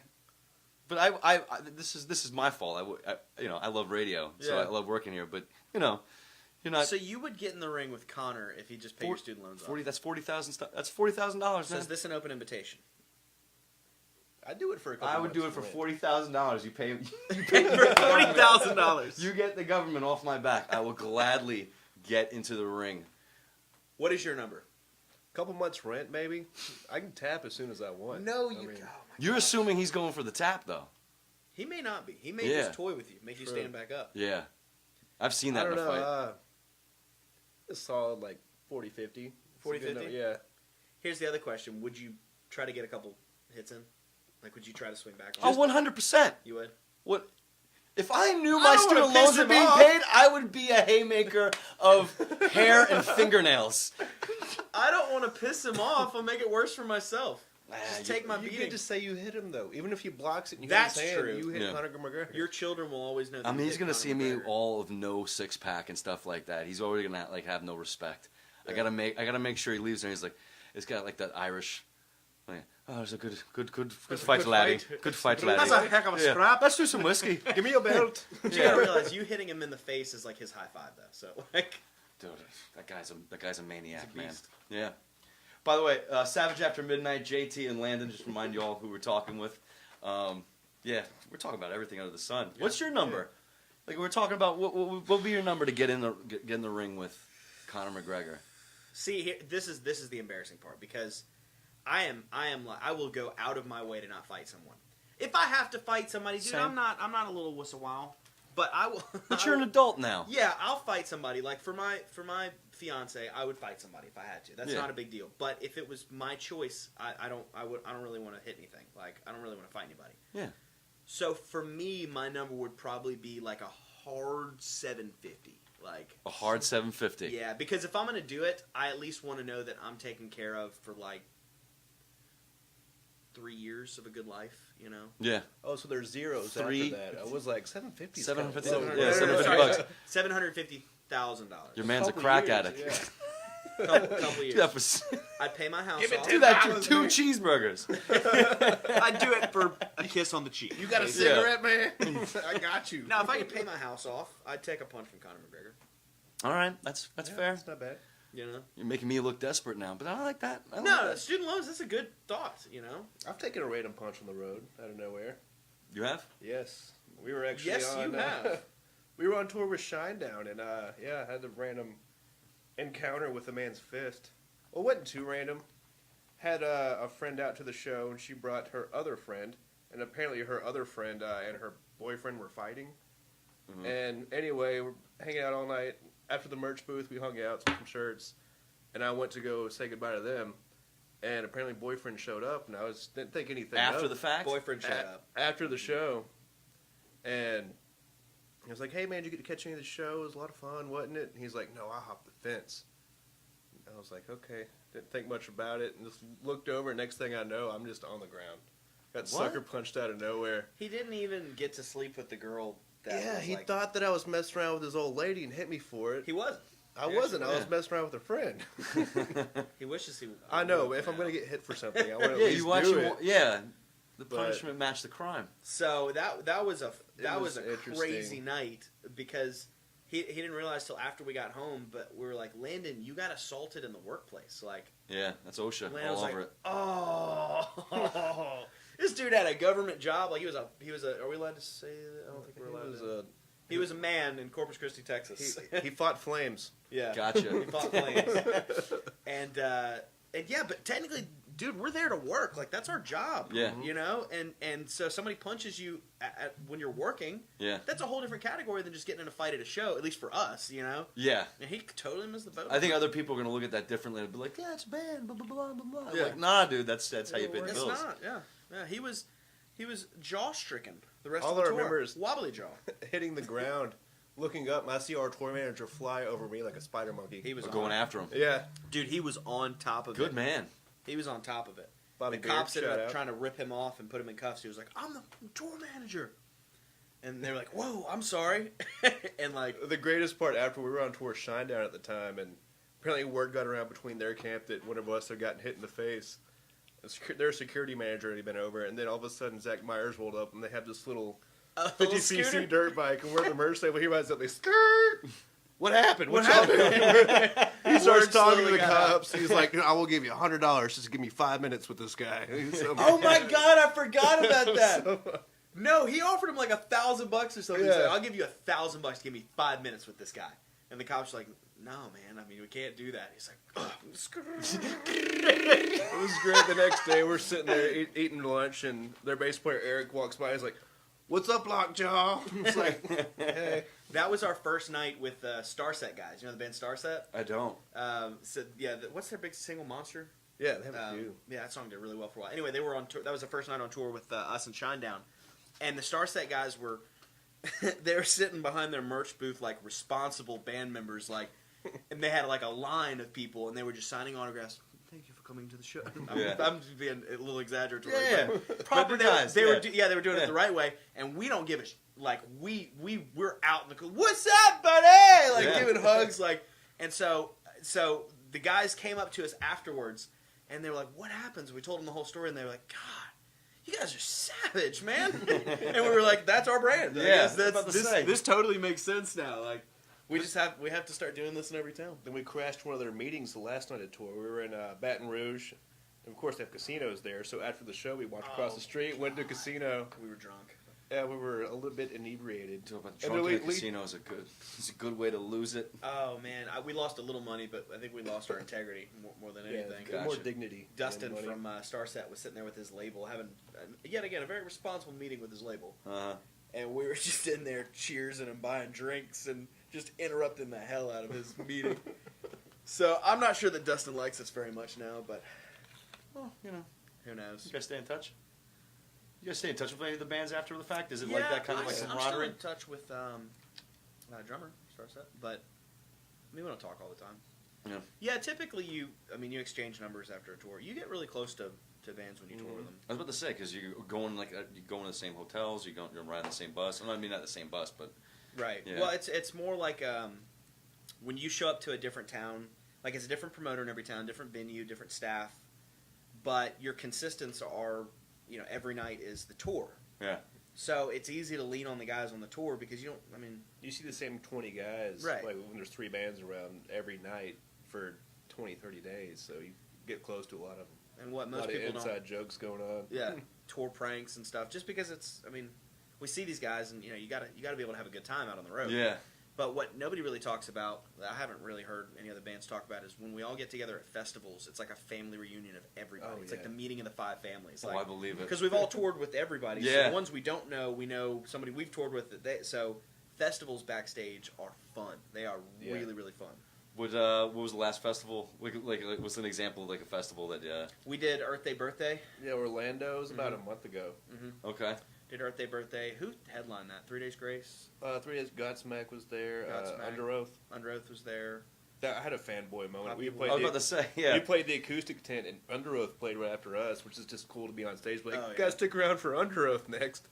But I this is my fault. I love radio, so I love working here. But you're not. So you would get in the ring with Conor if he just paid your student loans off. That's $40,000. That's $40,000. So is this an open invitation? I'd do it for a couple I would do it for $40,000. You pay for $40,000. You get the government off my back. I will gladly get into the ring. What is your number? Couple months rent, maybe. I can tap as soon as I want. No, You're assuming he's going for the tap, though. He may not be. He may just toy with you, make you stand back up. Yeah, I've seen that in a fight. It's solid, like 40-50. 40-50? Yeah. Here's the other question: would you try to get a couple hits in? Like, would you try to swing back? Oh, 100%. You would. What? If I knew my student loans were being paid, I would be a haymaker of hair and fingernails. I don't want to piss him off. I'll make it worse for myself. Just take my beating. You could just say you hit him, though. Even if he blocks it and you That's hit his hand, true. you hit Conor McGregor. Your children will always know that. I mean, he's going to see me all of no six-pack and stuff like that. He's already going to have no respect. Yeah. I gotta make sure he leaves there. He's like, it's got like that Irish... Oh, it's a good fight, laddie. Good fight, laddie. That's a heck of a scrap. Let's do some whiskey. Give me a belt. You gotta realize, you hitting him in the face is like his high five, though. So, like, dude, that guy's a maniac, man. Yeah. By the way, Savage After Midnight, JT and Landon. Just remind you all who we're talking with. Yeah, we're talking about everything under the sun. Yeah. What's your number? Like we're talking about what would be your number to get in the ring with Conor McGregor? See, here, this is the embarrassing part because. I will go out of my way to not fight someone. If I have to fight somebody, dude, I'm not a little wuss a while. But I will. But you're an adult now. Yeah, I'll fight somebody. Like for my fiance, I would fight somebody if I had to. That's not a big deal. But if it was my choice, I don't really want to hit anything. Like I don't really want to fight anybody. Yeah. So for me, my number would probably be like a hard 750. Like A hard 750. Yeah, because if I'm gonna do it, I at least want to know that I'm taken care of for like 3 years of a good life. You know. Yeah. Oh, so there's zeros 3 after that. I was like 750. 750. Yeah, 750 bucks. $750,000. Your man's a crack addict. Yeah. Couple years. Do that for, I'd pay my house Give it off. to do that for 2 cheeseburgers. I'd do it for a kiss on the cheek. You got a cigarette, man? I got you. Now, if I could pay my house off, I'd take a punch from Conor McGregor. All right, that's fair. That's not bad. You know? You're making me look desperate now, but I like that. I like No, that. student loans, that's a good thought, you know? I've taken a random punch on the road out of nowhere. You have? Yes. We were actually Yes, on... you have. We were on tour with Shinedown, and I had the random encounter with a man's fist. Well, it wasn't too random. Had a friend out to the show, and she brought her other friend, and apparently her other friend and her boyfriend were fighting. Mm-hmm. And anyway, we're hanging out all night. After the merch booth, we hung out, sold some shirts, and I went to go say goodbye to them. And apparently, boyfriend showed up, and didn't think anything After of the it. fact? Boyfriend showed up. After the show, and I was like, "Hey man, did you get to catch any of the show? It was a lot of fun, wasn't it?" And he's like, "No, I hopped the fence." I was like, "Okay." Didn't think much about it, and just looked over. And next thing I know, I'm just on the ground. Got sucker punched out of nowhere. He didn't even get to sleep with the girl. That was He like, thought that I was messing around with his old lady and hit me for it. He wasn't. I wasn't. I was messing around with a friend. He wishes he. I know. If I'm going to get hit for something, I want to at Yeah, least you watch do it. Yeah, the But- punishment matched the crime. So that was a was interesting. crazy night because he didn't realize till after we got home, but we were like, Landon, you got assaulted in the workplace. Like, Yeah, that's OSHA Landon all was over like, it. oh, this dude had a government job. Like he was a. Are we allowed to say that? I don't think we're allowed to. He was a man in Corpus Christi, Texas. He fought flames. Yeah, Gotcha. He fought flames. and yeah, but technically, dude, we're there to work. Like that's our job. Yeah. You know, and so somebody punches you when you're working. Yeah. That's a whole different category than just getting in a fight at a show. At least for us, you know. Yeah. And he totally missed the boat. I think other people are going to look at that differently and be like, yeah, it's bad, blah, blah, blah, blah, blah. I'm Yeah. like, nah, dude, that's how you pay the it's bills. not. Yeah. He was jaw stricken the rest All of the I tour. remember is- wobbly jaw. Hitting the ground, looking up, and I see our tour manager fly over me like a spider monkey. He was We're going on. after him. Yeah. Dude, he was on top of it. Good man. He was on top of it. Bobby The cops Beard, ended shout up out. trying to rip him off and put him in cuffs. He was like, I'm the tour manager. And they were like, whoa, I'm sorry. And like, The greatest part after we were on tour Shinedown at the time, and apparently word got around between their camp that one of us had gotten hit in the face. Their security manager had been over, and then all of a sudden Zach Myers rolled up, and they have this little a little 50cc scooter. dirt bike, and we're at the merch table. He rides up, they skirt. What happened? What y'all doing? He starts Word talking to slowly the got out. cops. He's like, I will give you $100 just to give me 5 minutes with this guy. Oh my God, I forgot about that. No, he offered him like $1,000 or something. He's Yeah. like, I'll give you $1,000 to give me 5 minutes with this guy. And the cops were like, no, man, I mean, we can't do that. He's like, It was great. The next day, we're sitting there eating lunch, and their bass player Eric walks by. He's like, "What's up, Lockjaw?" It's like, "Hey." That was our first night with Starset guys. You know the band Starset? I don't. So yeah, what's their big single, Monster? Yeah, they have a few. Yeah, that song did really well for a while. Anyway, they were on tour. That was the first night on tour with us and Shinedown, and the Starset guys were they were sitting behind their merch booth like responsible band members, like, and they had like a line of people, and they were just signing autographs. Thank you for coming to the show. Yeah. I'm just being a little exaggeratory. Yeah, but proper guys. They were yeah. they were doing Yeah. it the right way, and we don't give a like we're out in the what's up, buddy? Like Yeah. giving hugs, like, and so the guys came up to us afterwards, and they were like, "What happens?" We told them the whole story, and they were like, "God, you guys are savage, man." And we were like, "That's our brand." I Yeah, guess I was about to say. this totally makes sense now. Like, we have to start doing this in every town. Then we crashed one of their meetings the last night of tour. We were in Baton Rouge. And of course, they have casinos there. So after the show, we walked across the street, went to a casino. We were drunk. Yeah, we were a little bit inebriated. Talk about And drunk then in a casino is it's a good way to lose it. Oh man, we lost a little money, but I think we lost our integrity more than anything. Yeah, more Gotcha. dignity. Dustin than money. from Starset was sitting there with his label, having yet again a very responsible meeting with his label, and we were just in there cheersing and buying drinks and just interrupting the hell out of his meeting. So I'm not sure that Dustin likes us very much now, but Well, you know, who knows? you guys stay in touch. You guys stay in touch with any of the bands after the fact? Is it like that kind of like I'm still camaraderie? in touch with drummer Starset, but we don't talk all the time. Yeah. Yeah, typically you exchange numbers after a tour. You get really close to bands when you tour with them. I was about to say because you go in to the same hotels, you're riding the same bus. I mean, not the same bus, but Right. Yeah. Well, it's more like when you show up to a different town, like it's a different promoter in every town, different venue, different staff, but your consistents are, every night is the tour. yeah, So it's easy to lean on the guys on the tour because you see the same 20 guys, Right. like when there's 3 bands around every night for 20, 30 days, so you get close to a lot of them. and what A most lot people of inside don't. jokes going on. Yeah, tour pranks and stuff. Just because we see these guys and you gotta be able to have a good time out on the road. yeah. But what nobody really talks about, that I haven't really heard any other bands talk about, is when we all get together at festivals, it's like a family reunion of everybody. Oh, It's yeah. like the meeting of the 5 families. I believe it. Because we've all toured with everybody. So Yeah. the ones we don't know, we know somebody we've toured with. So festivals backstage are fun. They are Yeah. really, really fun. What was the last festival? Like what's an example of like a festival that? We did Earth Day Birthday. Yeah, Orlando's about Mm-hmm. a month ago. Okay. Did Earth Day Birthday. Who headlined that? 3 Days Grace? 3 days, Godsmack was there. Godsmack. Under Oath. Under Oath was there. I had a fanboy moment. Pop We Evil. played I was the, about to say, yeah. we played the acoustic tent, and Under Oath played right after us, which is just cool to be on stage. Like, Oh, yeah. guys, stick around for Under Oath next.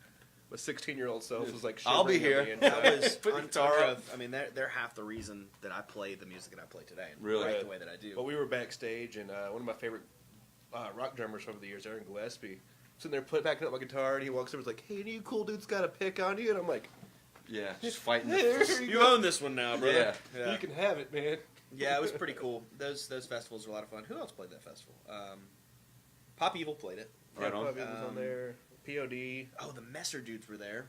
My 16-year-old self was like, I'll be shivering here. on the inside. That was Put the Under guitar up. Oath. I mean, they're half the reason that I play the music that I play today. And Really? write the way that I do. But we were backstage, and one of my favorite rock drummers over the years, Aaron Gillespie, sitting there packing up my guitar, and he walks over and is like, hey, any of you cool dudes got a pick on you? And I'm like, Yeah, just fighting. hey, there You own this one now, brother. Yeah. You can have it, man. Yeah, it was pretty cool. Those festivals were a lot of fun. Who else played that festival? Pop Evil played it. Right on. Pop Evil was on there. POD, Oh, the Messer dudes were there.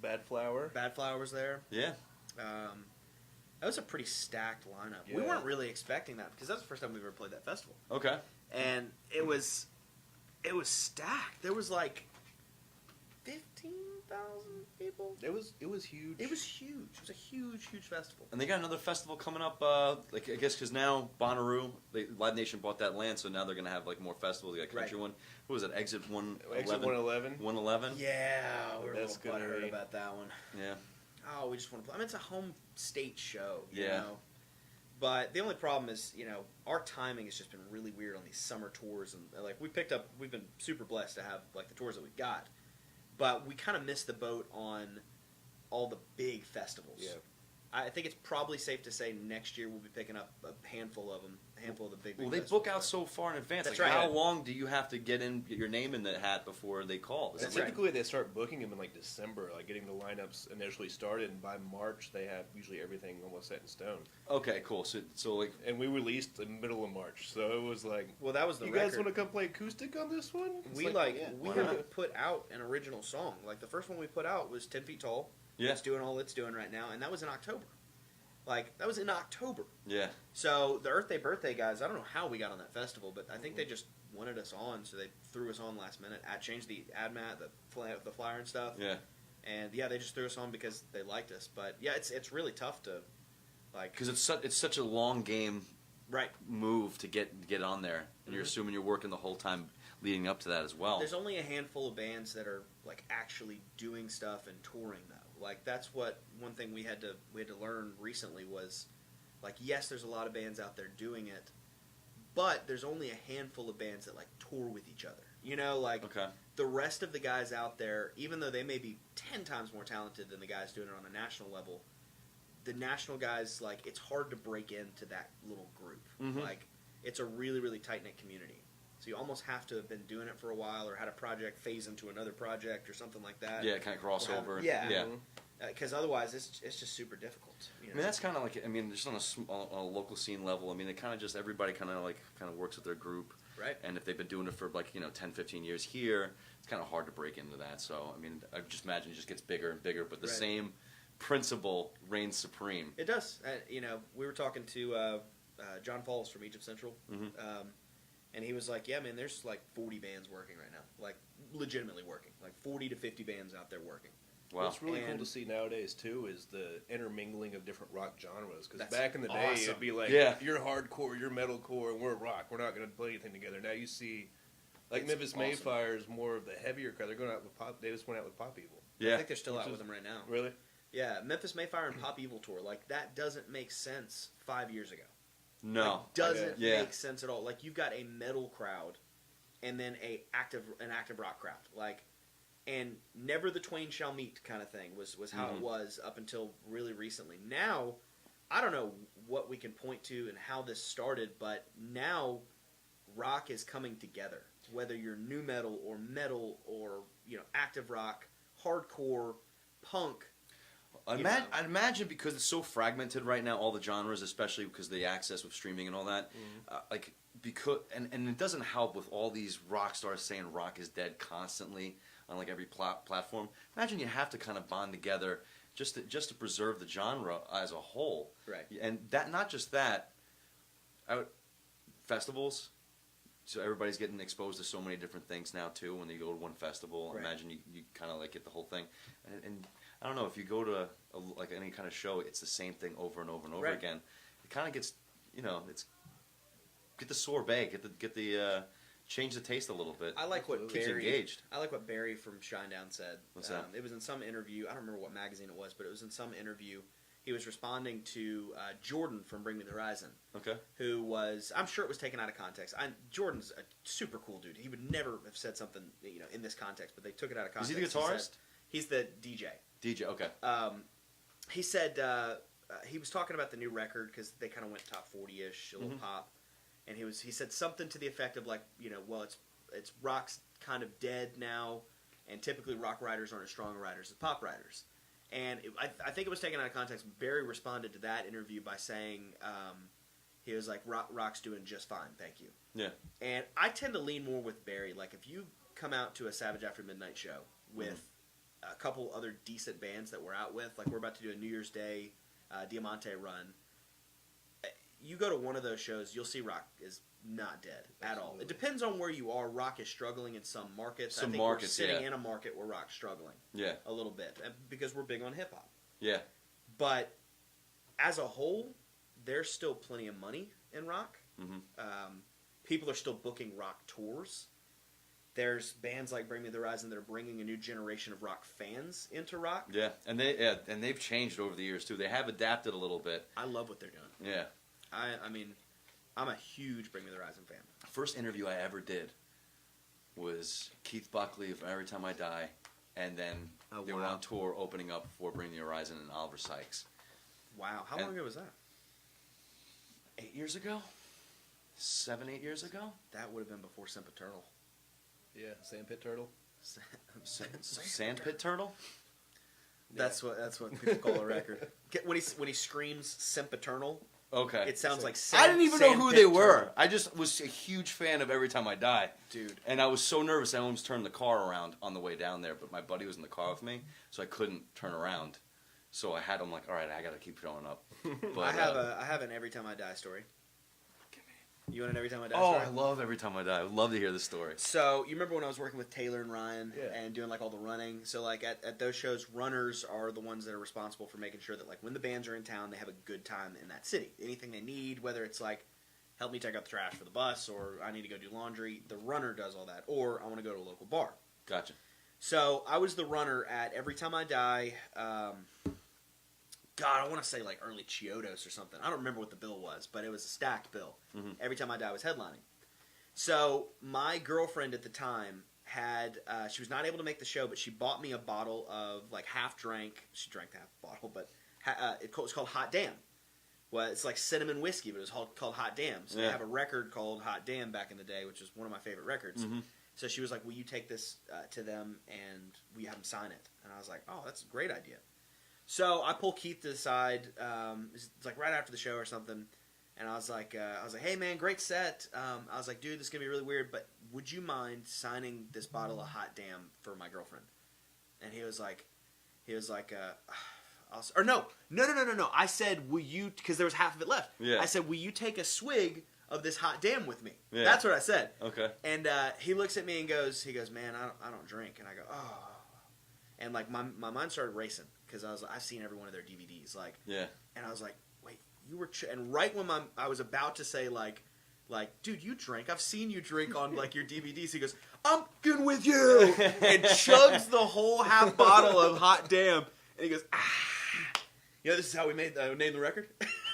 Bad Flower. Bad Flower was there. Yeah. That was a pretty stacked lineup. We Yeah. weren't really expecting that because that's the first time we've ever played that festival, Okay. and it was stacked. There was like 15,000 people. It was huge. It was huge. It was a huge festival. And they got another festival coming up. Like I guess because now Bonnaroo, Live Nation bought that land, so now they're gonna have like more festivals. They got country Right. one. What was it? Exit 111. Exit 111. 111. Yeah, we were That's a little gonna butthurt be- about that one. Yeah. Oh, we just want to play. I mean, it's a home state show, you Yeah. know. But the only problem is, our timing has just been really weird on these summer tours, and like we've been super blessed to have like the tours that we got, but we kind of missed the boat on all the big festivals. Yeah. I think it's probably safe to say next year we'll be picking up a handful of them, a handful of the big. Well, big they festivals. book out so far in advance. That's like, right. How long do you have to get your name in the hat before they call? Is That's it right. Typically, they start booking them in like December, like getting the lineups initially started, and by March they have usually everything almost set in stone. Okay, cool. So like, And we released in the middle of March, so it was like, Well, that was the you record. guys want to come play acoustic on this one? It's We yeah, we why haven't not? put out an original song. Like the first one we put out was 10 Feet Tall. Yeah. It's doing all it's doing right now, and that was in October. Like that was in October. yeah, So the Earth Day Birthday guys, I don't know how we got on that festival, but I think they just wanted us on, so they threw us on last minute. Changed the ad mat, the flyer and stuff. yeah. And yeah, they just threw us on because they liked us. But yeah, it's really tough to like. Because it's such a long game Right. move to get on there, and you're Mhm. assuming you're working the whole time leading up to that as well. There's only a handful of bands that are like actually doing stuff and touring though. Like that's what one thing we had to learn recently was like yes, there's a lot of bands out there doing it, but there's only a handful of bands that like tour with each other. Like Okay. the rest of the guys out there, even though they may be 10 times more talented than the guys doing it on a national level, the national guys like it's hard to break into that little group. Mhm. Like it's a really really tight knit community. So you almost have to have been doing it for a while, or had a project phase into another project, or something like that. Yeah, kind of crossover. Yeah. yeah. Because otherwise, it's just super difficult. I mean, that's kind of like, just on a local scene level, I mean, it kind of just, everybody kind of works with their group. Right. And if they've been doing it for 10, 15 years here, it's kind of hard to break into that. So, I mean, I just imagine it just gets bigger and bigger, but the Right. same principle reigns supreme. It does. We were talking to John Falls from Egypt Central, Mhm. and he was like, "Yeah, man, there's like 40 bands working right now, like legitimately working, like 40 to 50 bands out there working." Wow. What's really cool And- to see nowadays too is the intermingling of different rock genres. Because That's back in the day, awesome. it'd be like, Yeah. you're hardcore, you're metalcore, and we're rock. We're not going to play anything together. Now you see, like It's Memphis awesome. Mayfire is more of the heavier crowd. They're going out with Pop. They just went out with Pop Evil. Yeah. I think they're still Which out is- with them right now. Really? Yeah, Memphis Mayfire and Pop Evil tour. Like, that doesn't make sense 5 years ago. No. Like, doesn't Yeah. make sense at all. Like, you've got a metal crowd and then an active rock crowd. Like, and never the twain shall meet kind of thing was how it was up until really recently. Now, I don't know what we can point to and how this started, but now rock is coming together. Whether you're new metal or active rock, hardcore, punk. I'd imagine because it's so fragmented right now, all the genres, especially because of the access with streaming and all that, and it doesn't help with all these rock stars saying rock is dead constantly on like every platform. Imagine you have to kind of bond together just to preserve the genre as a whole, Right. And that not just that, festivals. So everybody's getting exposed to so many different things now too. When you go to one festival, Right. imagine you kind of like get the whole thing, and I don't know if you go to like any kind of show, it's the same thing over and over and over Right. again. It kind of gets it's get the sorbet, get the change the taste a little bit. I like what Keeps you Barry. engaged. I like what Barry from Shinedown said. What's that? It was in some interview. I don't remember what magazine it was, but it was in some interview. He was responding to Jordan from Bring Me the Horizon, Okay. who was, I'm sure it was taken out of context. Jordan's a super cool dude. He would never have said something in this context, but they took it out of Is context. he the guitarist? He's the DJ. DJ. Okay. He said he was talking about the new record because they kind of went top 40-ish, a little pop, and he said something to the effect of like, well, it's rock's kind of dead now, and typically rock writers aren't as strong writers as pop writers. And I think it was taken out of context. Barry responded to that interview by saying he was like, rock's doing just fine, thank you. Yeah. And I tend to lean more with Barry. Like, if you come out to a Savage After Midnight show with a couple other decent bands that we're out with, like we're about to do a New Year's Day Diamante run, you go to one of those shows, you'll see rock is not dead at all. It depends on where you are. Rock is struggling in some markets. I think we're sitting in a market where rock's struggling a little bit because we're big on hip-hop. Yeah. But as a whole, there's still plenty of money in rock. People are still booking rock tours. There's bands like Bring Me the Horizon that are bringing a new generation of rock fans into rock. Yeah, and they've changed over the years too. They have adapted a little bit. I love what they're doing. Yeah. I mean, I'm a huge Bring Me the Horizon fan. First interview I ever did was Keith Buckley of Every Time I Die, and then they were on tour opening up for Bring the Horizon and Oliver Sykes. Wow, how long ago was that? 8 years ago? 7, 8 years ago? That would have been before Sempiternal. Yeah, Sandpit Turtle. Sandpit Turtle? That's what people call a record. When he screams Sempiternal, Okay. it sounds like I didn't even know who they were. Turtle. I just was a huge fan of Every Time I Die. Dude. And I was so nervous I almost turned the car around on the way down there, but my buddy was in the car with me, so I couldn't turn around. So I had him like, all right, I got to keep going up. But, I have an Every Time I Die story. You want an Every Time I Die Oh, story? I love Every Time I Die. I would love to hear the story. So, you remember when I was working with Taylor and Ryan Yeah. and doing like all the running? So like at those shows, runners are the ones that are responsible for making sure that like when the bands are in town, they have a good time in that city. Anything they need, whether it's like help me take out the trash for the bus or I need to go do laundry, the runner does all that. Or I want to go to a local bar. Gotcha. So I was the runner at Every Time I Die. God, I want to say like early Chiodos or something. I don't remember what the bill was, but it was a stacked bill. Every Time I Die was headlining. So my girlfriend at the time had, she was not able to make the show, but she bought me a bottle of like half drank. She drank the half bottle, but it was called Hot Damn. Well, it's like cinnamon whiskey, but it was called Hot Damn. So they have a record called Hot Damn back in the day, which is one of my favorite records. So she was like, will you take this to them and will you have them sign it? And I was like, oh, that's a great idea. So I pull Keith to the side. It's like right after the show or something, and I was like, hey man, great set. I was like, dude, this is gonna be really weird, but would you mind signing this bottle of Hot Damn for my girlfriend? And he was like, no. I said, will you? Because there was half of it left. Yeah. I said, will you take a swig of this Hot Damn with me? Yeah. That's what I said. Okay. And he looks at me and goes, man, I don't drink. And I go, oh. And like my mind started racing because I've seen every one of their DVDs. Like, Yeah. and I was like, wait, you were and right when I was about to say like, dude, you drink. I've seen you drink on like your DVDs. He goes, I'm good with you, and chugs the whole half bottle of Hot Damn, and he goes, you know, this is how we named the record.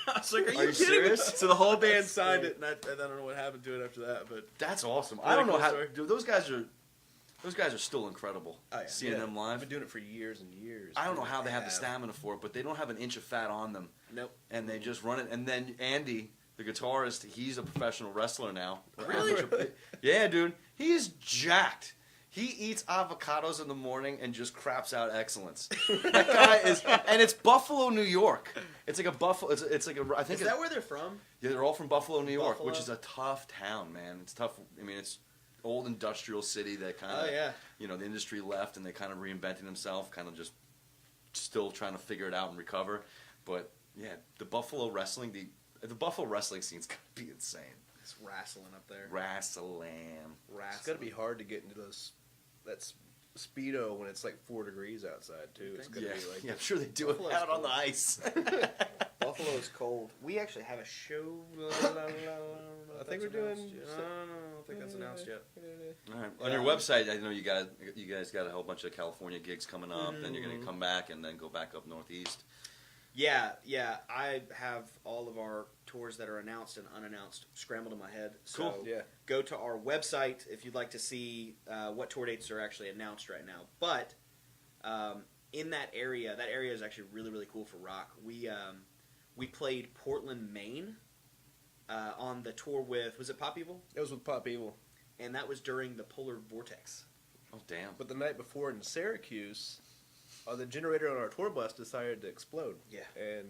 I was like, are you kidding serious? me? So the whole band signed it, and I don't know what happened to it after that, but That's awesome. Really I don't know cool how. story. Dude, those guys are still incredible. Oh, yeah. Seeing them I've live. been doing it for years and years. I don't know how they have the have. stamina for it, but they don't have an inch of fat on them. nope. And they just run it. And then Andy, the guitarist, he's a professional wrestler now. Really? Yeah, dude. He's jacked. He eats avocados in the morning and just craps out excellence. That guy is, and it's Buffalo, New York. It's like a Buffalo. It's like a. I think Is that where they're from? yeah, they're all from Buffalo, New York, Buffalo? which is a tough town, man. It's tough. I mean, it's old industrial city that kind of, Oh yeah. you know, the industry left and they kind of reinventing themselves, kind of just still trying to figure it out and recover. But yeah, the Buffalo wrestling scene's gonna be insane. It's wrestling up there. Wrestling. It's got to be hard to get into that Speedo when it's like 4 degrees outside too. It's gonna Yeah, be like yeah, I'm sure they do it Buffalo's out on cool. the ice. Buffalo's cold. We actually have a show. I think we're doing. No, I don't think that's announced yet. All right. On your website, I know you guys got a whole bunch of California gigs coming up. Then you're going to come back and then go back up northeast. Yeah. I have all of our tours that are announced and unannounced scrambled in my head. So Cool. Yeah. go to our website if you'd like to see what tour dates are actually announced right now. But in that area is actually really, really cool for rock. We played Portland, Maine on the tour with, was it Pop Evil? It was with Pop Evil. And that was during the polar vortex. Oh, damn. But the night before in Syracuse, the generator on our tour bus decided to explode. Yeah. And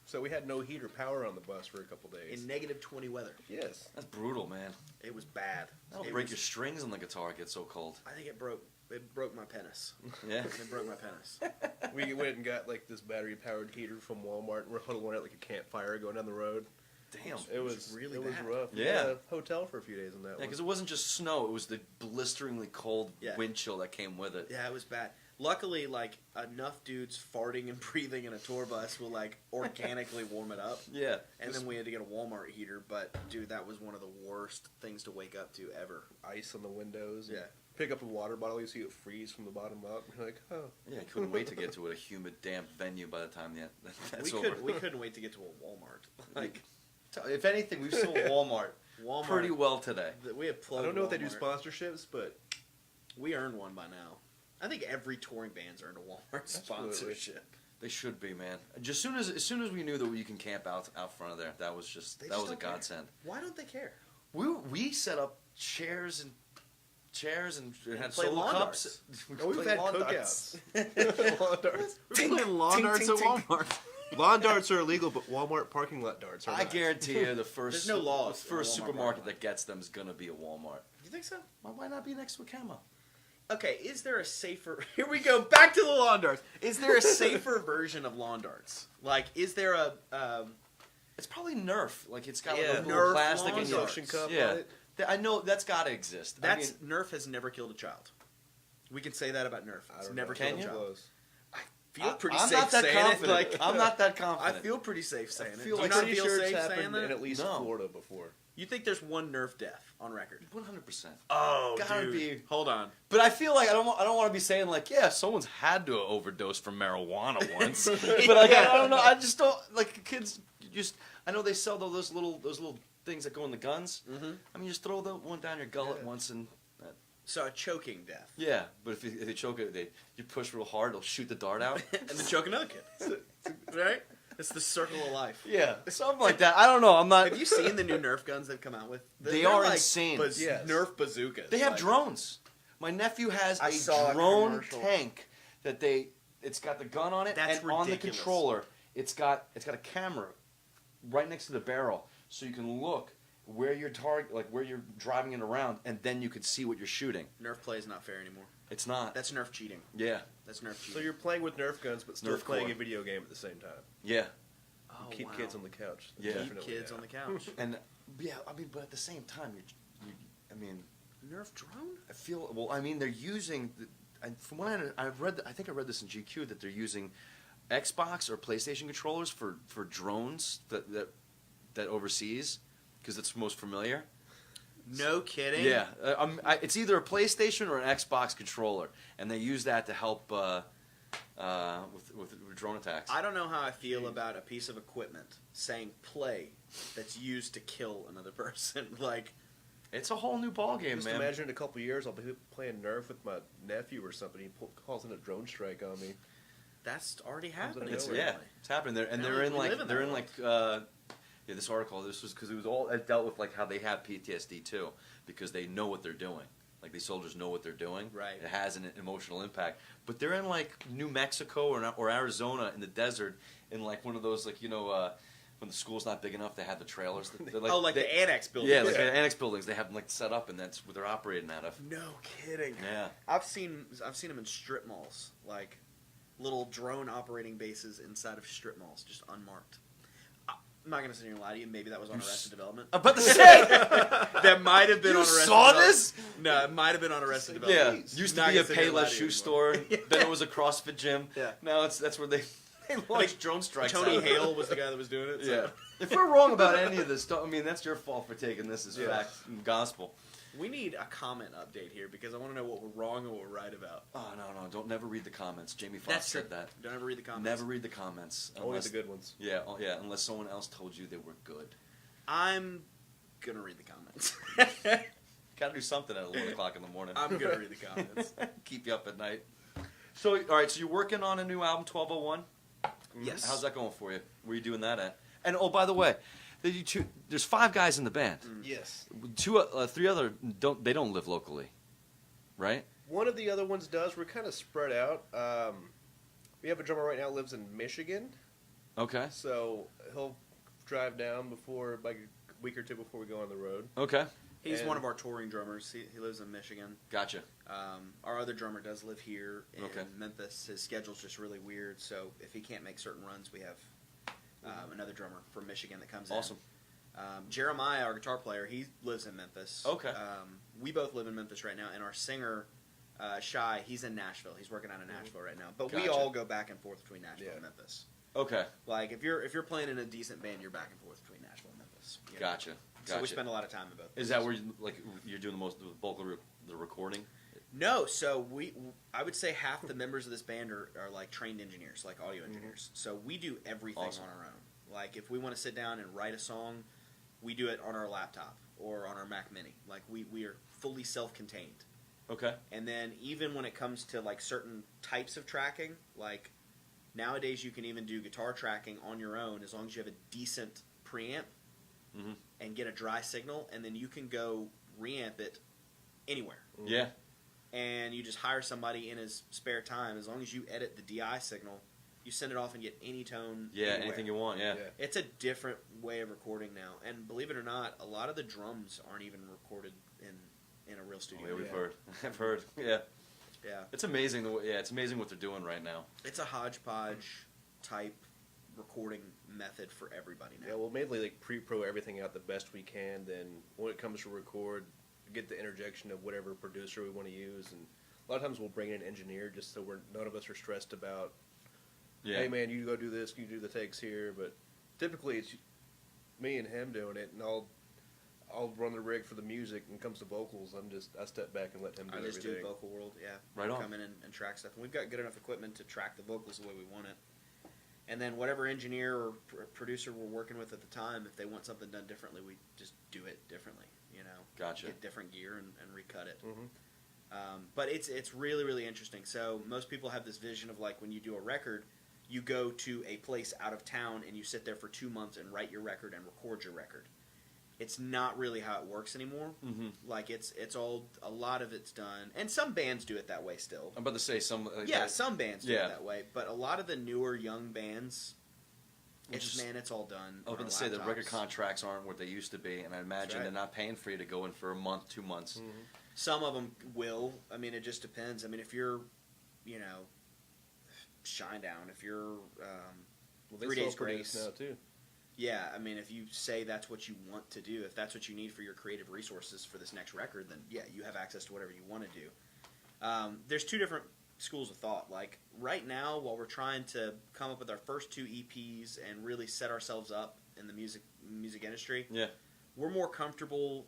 so we had no heat or power on the bus for a couple days. In negative 20 weather. Yes. That's brutal, man. It was bad. That'll It break was- your strings on the guitar. It gets so cold. I think it broke my penis. Yeah. It broke my penis. We went and got like this battery powered heater from Walmart and we're huddling at like a campfire going down the road. Damn. It was really it was bad. rough. Yeah. We had a hotel for a few days on that Yeah, one. because it wasn't just snow. It was the blisteringly cold Yeah. wind chill that came with it. Yeah, it was bad. Luckily, like, enough dudes farting and breathing in a tour bus will, like, organically warm it up. Yeah. And then we had to get a Walmart heater, but, dude, that was one of the worst things to wake up to ever. Ice on the windows. and Yeah. Pick up a water bottle, you see it freeze from the bottom up. You're like, oh. Yeah, I couldn't wait to get to a humid, damp venue by the time that's We over. couldn't wait to get to a Walmart. Like, If anything, we've sold Walmart Walmart. pretty well today. We have I plugged don't know if they do Walmart. sponsorships, but We earned one by now. I think every touring band's earned a Walmart Absolutely. sponsorship. They should be, man. As soon as we knew that you can camp out front of there, that was They a just don't care. godsend. Why don't they care? We set up chairs and had play solo lawn cups. oh, we've played had lawn darts. cookouts. Lawn darts. We're playing lawn darts at Walmart. Lawn darts are illegal, but Walmart parking lot darts are I not. guarantee you, the first There's no laws the first in a Walmart supermarket parking lot. that gets them is gonna be a Walmart. You think so? Why not be next to a camo? Okay, is there a safer... Here we go, back to the lawn darts. Is there a safer version of lawn darts? Like, is there a... It's probably Nerf. Like it's got Yeah. like a little Nerf plastic lawn and darts. Suction cup Yeah. on it. I know that's got to exist. I That's mean, Nerf has never killed a child. We can say that about Nerf. I It's don't never know. killed Can a you? child. Close. Feel pretty I'm safe not that saying confident. it. Like, I'm not that confident. I feel pretty safe saying it. feel Do like you not Pretty feel sure it's safe saying happened in that? at least No. Florida before. You think there's one Nerf death on record? 100%. Oh, Gotta dude. be. Hold on. But I feel like I don't want to be saying like, yeah, someone's had to overdose from marijuana once. But like, I don't know. I just don't like kids. Just I know they sell those little things that go in the guns. Mm-hmm. I mean, just throw the one down your gullet Yeah. once and. So a choking death. Yeah, but if they choke it, you push real hard, they'll shoot the dart out. And then choke another kid. Right? It's the circle of life. Yeah, something like that. I don't know. I'm not. Have you seen the new Nerf guns they've come out with? They are insane. Yes. Nerf bazookas. They have Like, drones. My nephew has I a saw a drone commercial. tank that it's got the gun on it, That's and on the ridiculous. controller, it's got a camera right next to the barrel, so you can look where you're where you're driving it around, and then you can see what you're shooting. Nerf play is not fair anymore. It's not. That's Nerf cheating. Yeah, That's Nerf cheating. So you're playing with Nerf guns, but still Nerf playing core. a video game at the same time. yeah, oh, Keep wow. kids on the couch. Yeah. Keep Definitely, kids yeah. on the couch. and yeah. I mean, but at the same time, I mean, Nerf drone? I feel. Well, I mean, they're using. and from what I've read, I think I read this in GQ that they're using Xbox or PlayStation controllers for drones that overseas because it's most familiar. No kidding. Yeah, it's either a PlayStation or an Xbox controller, and they use that to help with drone attacks. I don't know how I feel about a piece of equipment saying "play" that's used to kill another person. Like, it's a whole new ball game, Just man. imagine in a couple of years I'll be playing Nerf with my nephew or something. He calls in a drone strike on me. that's already happening. It's, apparently. yeah, it's happening there, and No, they're in we like live in that they're in world. like this article. This was because it dealt with like how they have PTSD too, because they know what they're doing. Like these soldiers know what they're doing. Right. It has an emotional impact. But they're in like New Mexico or Arizona in the desert in like one of those like when the school's not big enough, they have the trailers. They're like, the annex building. Yeah, like annex buildings. They have them like set up, and that's what they're operating out of. No kidding. Yeah. I've seen them in strip malls, like little drone operating bases inside of strip malls, just unmarked. I'm not gonna sit here and lie to you. Maybe that was on Arrested Development. I'm about to say. That might have been You on Arrested saw Development. this? No, it might have been on Arrested Yeah, Development. used Not to be a gonna sit here and lie Payless to shoe you store. anymore. Then it was a CrossFit gym. Yeah. Now that's where they launched drone strikes. Tony out. Hale was the guy that was doing it. Yeah. So. If we're wrong about any of this, I mean that's your fault for taking this as Yeah. fact and gospel. We need a comment update here because I want to know what we're wrong and what we're right about. Oh no! Don't never read the comments. Jamie Foxx That's said true. that. Don't ever read the comments. Never read the comments. Only the good ones. Yeah, unless someone else told you they were good. I'm gonna read the comments. Got to do something at 11 o'clock in the morning. I'm gonna read the comments. Keep you up at night. So, all right. So you're working on a new album, 1201. Yes. How's that going for you? Where are you doing that at? And oh, by the way, there's 5 guys in the band. Yes. 3 other they don't live locally, right? One of the other ones does. We're kind of spread out. We have a drummer right now who lives in Michigan, Okay. so he'll drive down before like a week or two before we go on the road. Okay. He's And- one of our touring drummers. He lives in Michigan. Gotcha. Our other drummer does live here in Okay. Memphis. His schedule's just really weird, so if he can't make certain runs, we have another drummer from Michigan that comes Awesome. in. Jeremiah, our guitar player, he lives in Memphis. Okay. We both live in Memphis right now, and our singer, Shy, he's in Nashville. He's working out in Nashville right now. But we Gotcha. all go back and forth between Nashville and Yeah. Memphis. Okay. Like if you're playing in a decent band, you're back and forth between Nashville and Memphis. you know? Gotcha. So we spend a lot of time in both. Is that where you're doing the bulk of the recording? No, so I would say half the members of this band are like trained engineers, like audio engineers. So we do everything Awesome. on our own. Like if we want to sit down and write a song, we do it on our laptop or on our Mac Mini. Like we are fully self-contained. Okay. And then even when it comes to like certain types of tracking, like nowadays you can even do guitar tracking on your own as long as you have a decent preamp Mm-hmm. and get a dry signal, and then you can go reamp it anywhere. Yeah. And you just hire somebody in his spare time. As long as you edit the DI signal, you send it off and get any tone. Yeah. anywhere. Anything you want. Yeah. It's a different way of recording now, and believe it or not, a lot of the drums aren't even recorded in a real studio. Oh, yeah, we've Yeah. heard. I've heard. Yeah. Yeah, It's amazing. It's amazing what they're doing right now. it's a hodgepodge type recording method for everybody now. Yeah, we'll mainly like pre-pro everything out the best we can. Then when it comes to record, get the interjection of whatever producer we want to use, and a lot of times we'll bring in an engineer just so none of us are stressed about. Yeah. Hey man, you go do this, you do the takes here. But typically it's me and him doing it, and I'll run the rig for the music. When it comes to vocals, I step back and let him do I just everything. do Vocal World, yeah. Right on. Come in and track stuff. And we've got good enough equipment to track the vocals the way we want it. And then whatever engineer or producer we're working with at the time, if they want something done differently, we just do it differently, you know. Gotcha. Get different gear and recut it. Mhm. But it's really, really interesting. So most people have this vision of like when you do a record, you go to a place out of town and you sit there for 2 months and write your record and record your record. It's not really how it works anymore. Mm-hmm. Like it's all a lot of it's done, and some bands do it that way still. I'm about to say some. Yeah, some bands do Yeah. it that way, but a lot of the newer young bands, Which it's all done. I was on about to say the laptops. record contracts aren't what they used to be, and I imagine right. they're not paying for you to go in for a month, 2 months. Mhm. Some of them will. I mean, it just depends. I mean, if you're, you know, Shinedown, if you're Well, they 3 still Days produce Grace. now too. Yeah, I mean, if you say that's what you want to do, if that's what you need for your creative resources for this next record, then yeah, you have access to whatever you want to do. There's two different schools of thought. Like right now, while we're trying to come up with our first 2 EPs and really set ourselves up in the music industry, we're more comfortable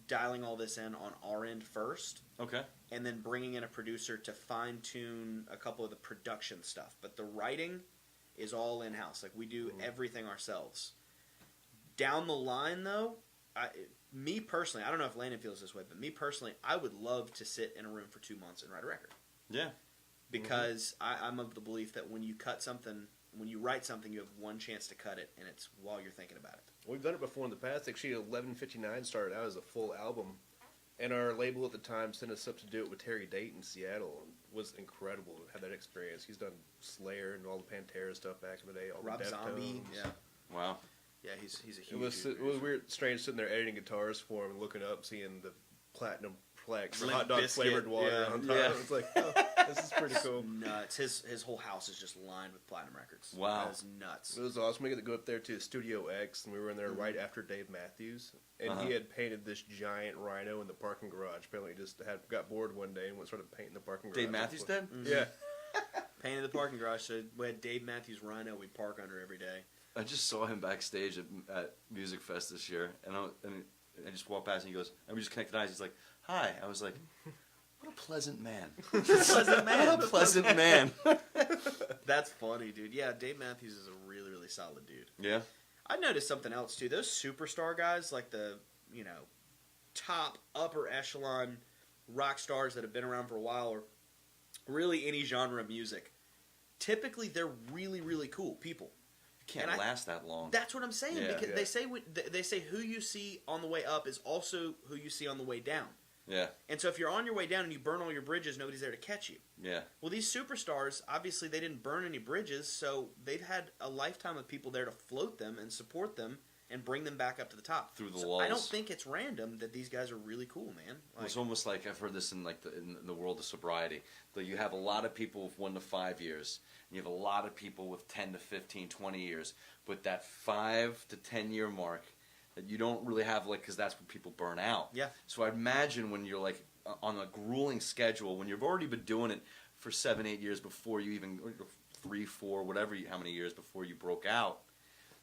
dialing all this in on our end first. Okay. And then bringing in a producer to fine tune a couple of the production stuff. But the writing is all in house. Like we do everything ourselves. Down the line, though, me personally, I don't know if Landon feels this way, but me personally, I would love to sit in a room for 2 months and write a record. Yeah. Because I'm of the belief that when you write something, you have one chance to cut it, and it's while you're thinking about it. We've done it before in the past. Actually, 1159 started out as a full album, and our label at the time sent us up to do it with Terry Date in Seattle. It was incredible to have that experience. He's done Slayer and all the Pantera stuff back in the day. All Rob the Zombie, Deftones. yeah. Wow. Yeah, he's a huge. It was weird, strange sitting there editing guitars for him and looking up, seeing the platinum plaque for Limp hot dog Bizkit, flavored water on top. Yeah. It's like, oh, this is pretty cool. Nuts. His whole house is just lined with platinum records. Wow. That is nuts. It was awesome. We got to go up there to Studio X, and we were in there right after Dave Matthews, and he had painted this giant rhino in the parking garage. Apparently, he just got bored one day and started painting the parking garage. Dave Matthews did? Yeah. Painted the parking garage, so we had Dave Matthews Rhino we park under every day. I just saw him backstage at Music Fest this year, and I just walked past, and he goes, and we just connected eyes. He's like, "Hi." I was like, "What a pleasant man." Pleasant man. What a pleasant man. That's funny, dude. Yeah, Dave Matthews is a really, really solid dude. Yeah. I noticed something else, too. Those superstar guys, like the, top, upper echelon rock stars that have been around for a while, or really any genre of music, typically they're really, really cool people. Can't last that long. That's what I'm saying. Yeah. Because they say who you see on the way up is also who you see on the way down. Yeah. And so if you're on your way down and you burn all your bridges, nobody's there to catch you. Yeah. Well, these superstars, obviously they didn't burn any bridges, so they've had a lifetime of people there to float them and support them and bring them back up to the top. Through the so walls. I don't think it's random that these guys are really cool, man. Like, It's almost like I've heard this in the world of sobriety. That you have a lot of people with 1 to 5 years, and you have a lot of people with 10 to 15, 20 years. But that 5 to 10 year mark, that you don't really have, because that's when people burn out. Yeah. So I imagine when you're on a grueling schedule, when you've already been doing it for 7, 8 years before you even 3, 4, how many years before you broke out.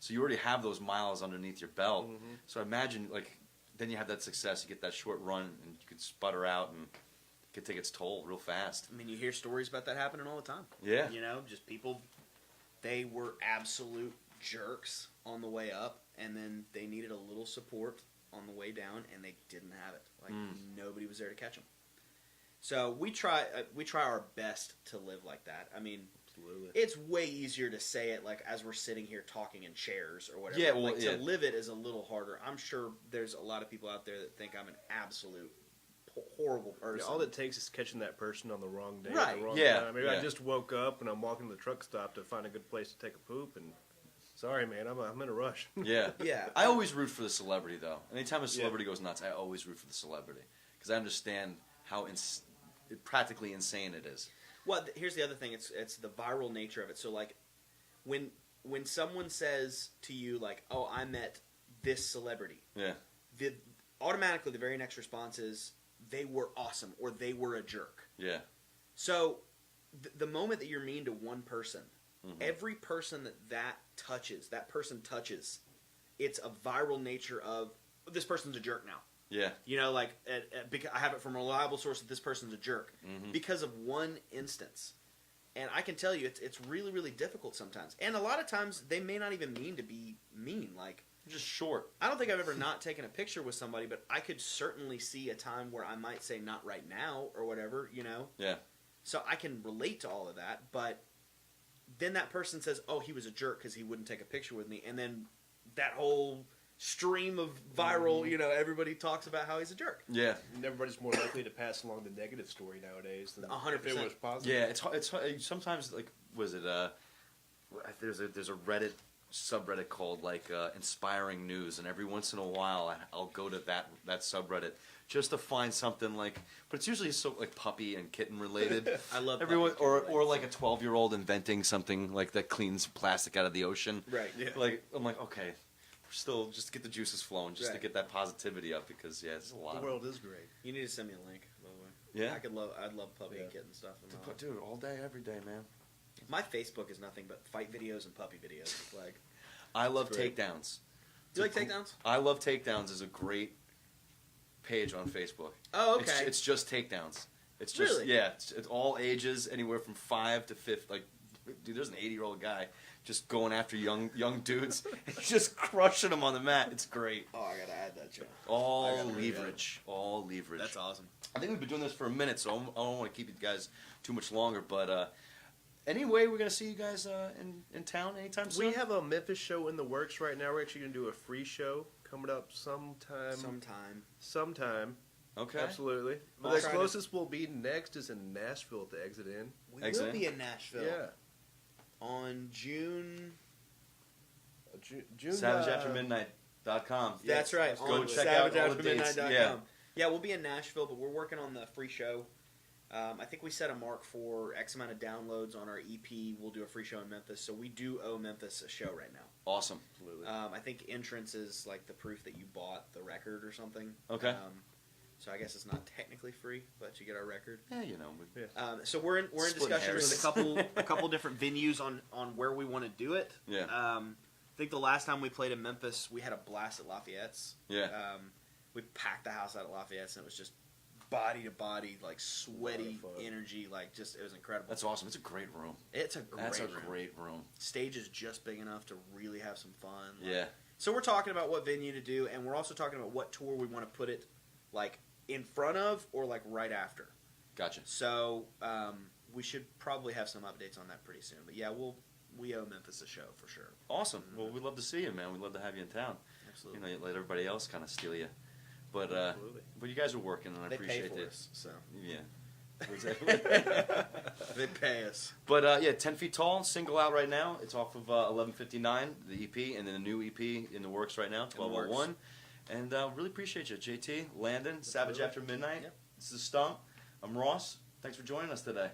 So you already have those miles underneath your belt. Mm-hmm. So I imagine then you have that success, you get that short run, and you could sputter out and it could take its toll real fast. I mean, you hear stories about that happening all the time. Yeah. Just people, they were absolute jerks on the way up, and then they needed a little support on the way down, and they didn't have it. Nobody was there to catch them. So we try our best to live like that. I mean, absolutely. It's way easier to say it as we're sitting here talking in chairs or whatever. Yeah, well, to live it is a little harder. I'm sure there's a lot of people out there that think I'm an absolute horrible person. Yeah, all it takes is catching that person on the wrong day, right? At the wrong yeah, time. Maybe yeah. I just woke up and I'm walking to the truck stop to find a good place to take a poop, and sorry, man, I'm in a rush. Yeah, yeah. I always root for the celebrity, though. Anytime a celebrity goes nuts, I always root for the celebrity because I understand how practically insane it is. Well, here's the other thing. It's the viral nature of it. So when someone says to you "Oh, I met this celebrity," yeah, automatically the very next response is they were awesome or they were a jerk. Yeah. So the moment that you're mean to one person, every person that person touches, it's a viral nature of this person's a jerk now. Yeah. Because I have it from a reliable source that this person's a jerk because of one instance. And I can tell you, it's really, really difficult sometimes. And a lot of times, they may not even mean to be mean. Just short. I don't think I've ever not taken a picture with somebody, but I could certainly see a time where I might say, not right now, or whatever, Yeah. So I can relate to all of that, but then that person says, oh, he was a jerk because he wouldn't take a picture with me. And then that whole stream of viral, everybody talks about how he's a jerk. Yeah. And everybody's more likely to pass along the negative story nowadays than 100%. if it was positive. Yeah, it's sometimes was it there's a Reddit subreddit called inspiring news, and every once in a while I'll go to that subreddit just to find something but it's usually so puppy and kitten related. I love everyone puppy or a 12-year-old inventing something that cleans plastic out of the ocean. Right. Yeah. I'm okay. Still, just get the juices flowing, just to get that positivity up, because there's a lot. The world is great. You need to send me a link, by the way. Yeah. I'd love puppy and kitten stuff. in my life. Dude, all day, every day, man. My Facebook is nothing but fight videos and puppy videos. Like, I love great. takedowns. do you like takedowns? I love takedowns is a great page on Facebook. Oh, okay. It's just takedowns. It's just Really? yeah. It's all ages, anywhere from 5 to 50. Like, dude, there's an 80-year-old guy just going after young dudes, and just crushing them on the mat. It's great. Oh, I gotta add that, Joe. All I gotta read leverage. All leverage. That's awesome. I think we've been doing this for a minute, so I don't want to keep you guys too much longer. But anyway, we're gonna see you guys in town anytime soon. We have a Memphis show in the works right now. We're actually going to do a free show coming up sometime. Okay. Absolutely. But Awesome. the closest we'll be next is in Nashville at the Exit Inn. We Exit. will be in Nashville Yeah. on June. June. SavageAfterMidnight.com. That's right. Go on check out all the dates. SavageAfterMidnight.com. Yeah, we'll be in Nashville, but we're working on the free show. I think we set a mark for X amount of downloads on our EP. We'll do a free show in Memphis, so we do owe Memphis a show right now. Awesome. Absolutely. I think entrance is like the proof that you bought the record or something. Okay. So I guess it's not technically free, but you get our record. Yeah, you know. So we're in Splitting discussions hairs. with a couple different venues on where we want to do it. Yeah. I think the last time we played in Memphis, we had a blast at Lafayette's. Yeah. We packed the house out at Lafayette's, and it was just body to body, like sweaty A lot of fun. energy, like just it was incredible. That's awesome. It's a great room. It's a great That's a room. great room. Stage is just big enough to really have some fun. Like, Yeah. So we're talking about what venue to do, and we're also talking about what tour we want to put it like in front of or like right after. Gotcha. So we should probably have some updates on that pretty soon. But yeah, we owe Memphis a show for sure. Awesome. Well, we'd love to see you, man. We'd love to have you in town. Absolutely. You know, you let everybody else kind of steal you. But Absolutely. but you guys are working, and I They pay appreciate for it. us, so Yeah. Exactly. they pay us. But yeah, 10 Feet Tall, single out right now. It's off of 1159, the EP, and then the new EP in the works right now, 1201. And really appreciate you, JT, Landon, Savage Absolutely. After Midnight. Yep. This is Stump. I'm Ross. Thanks for joining us today.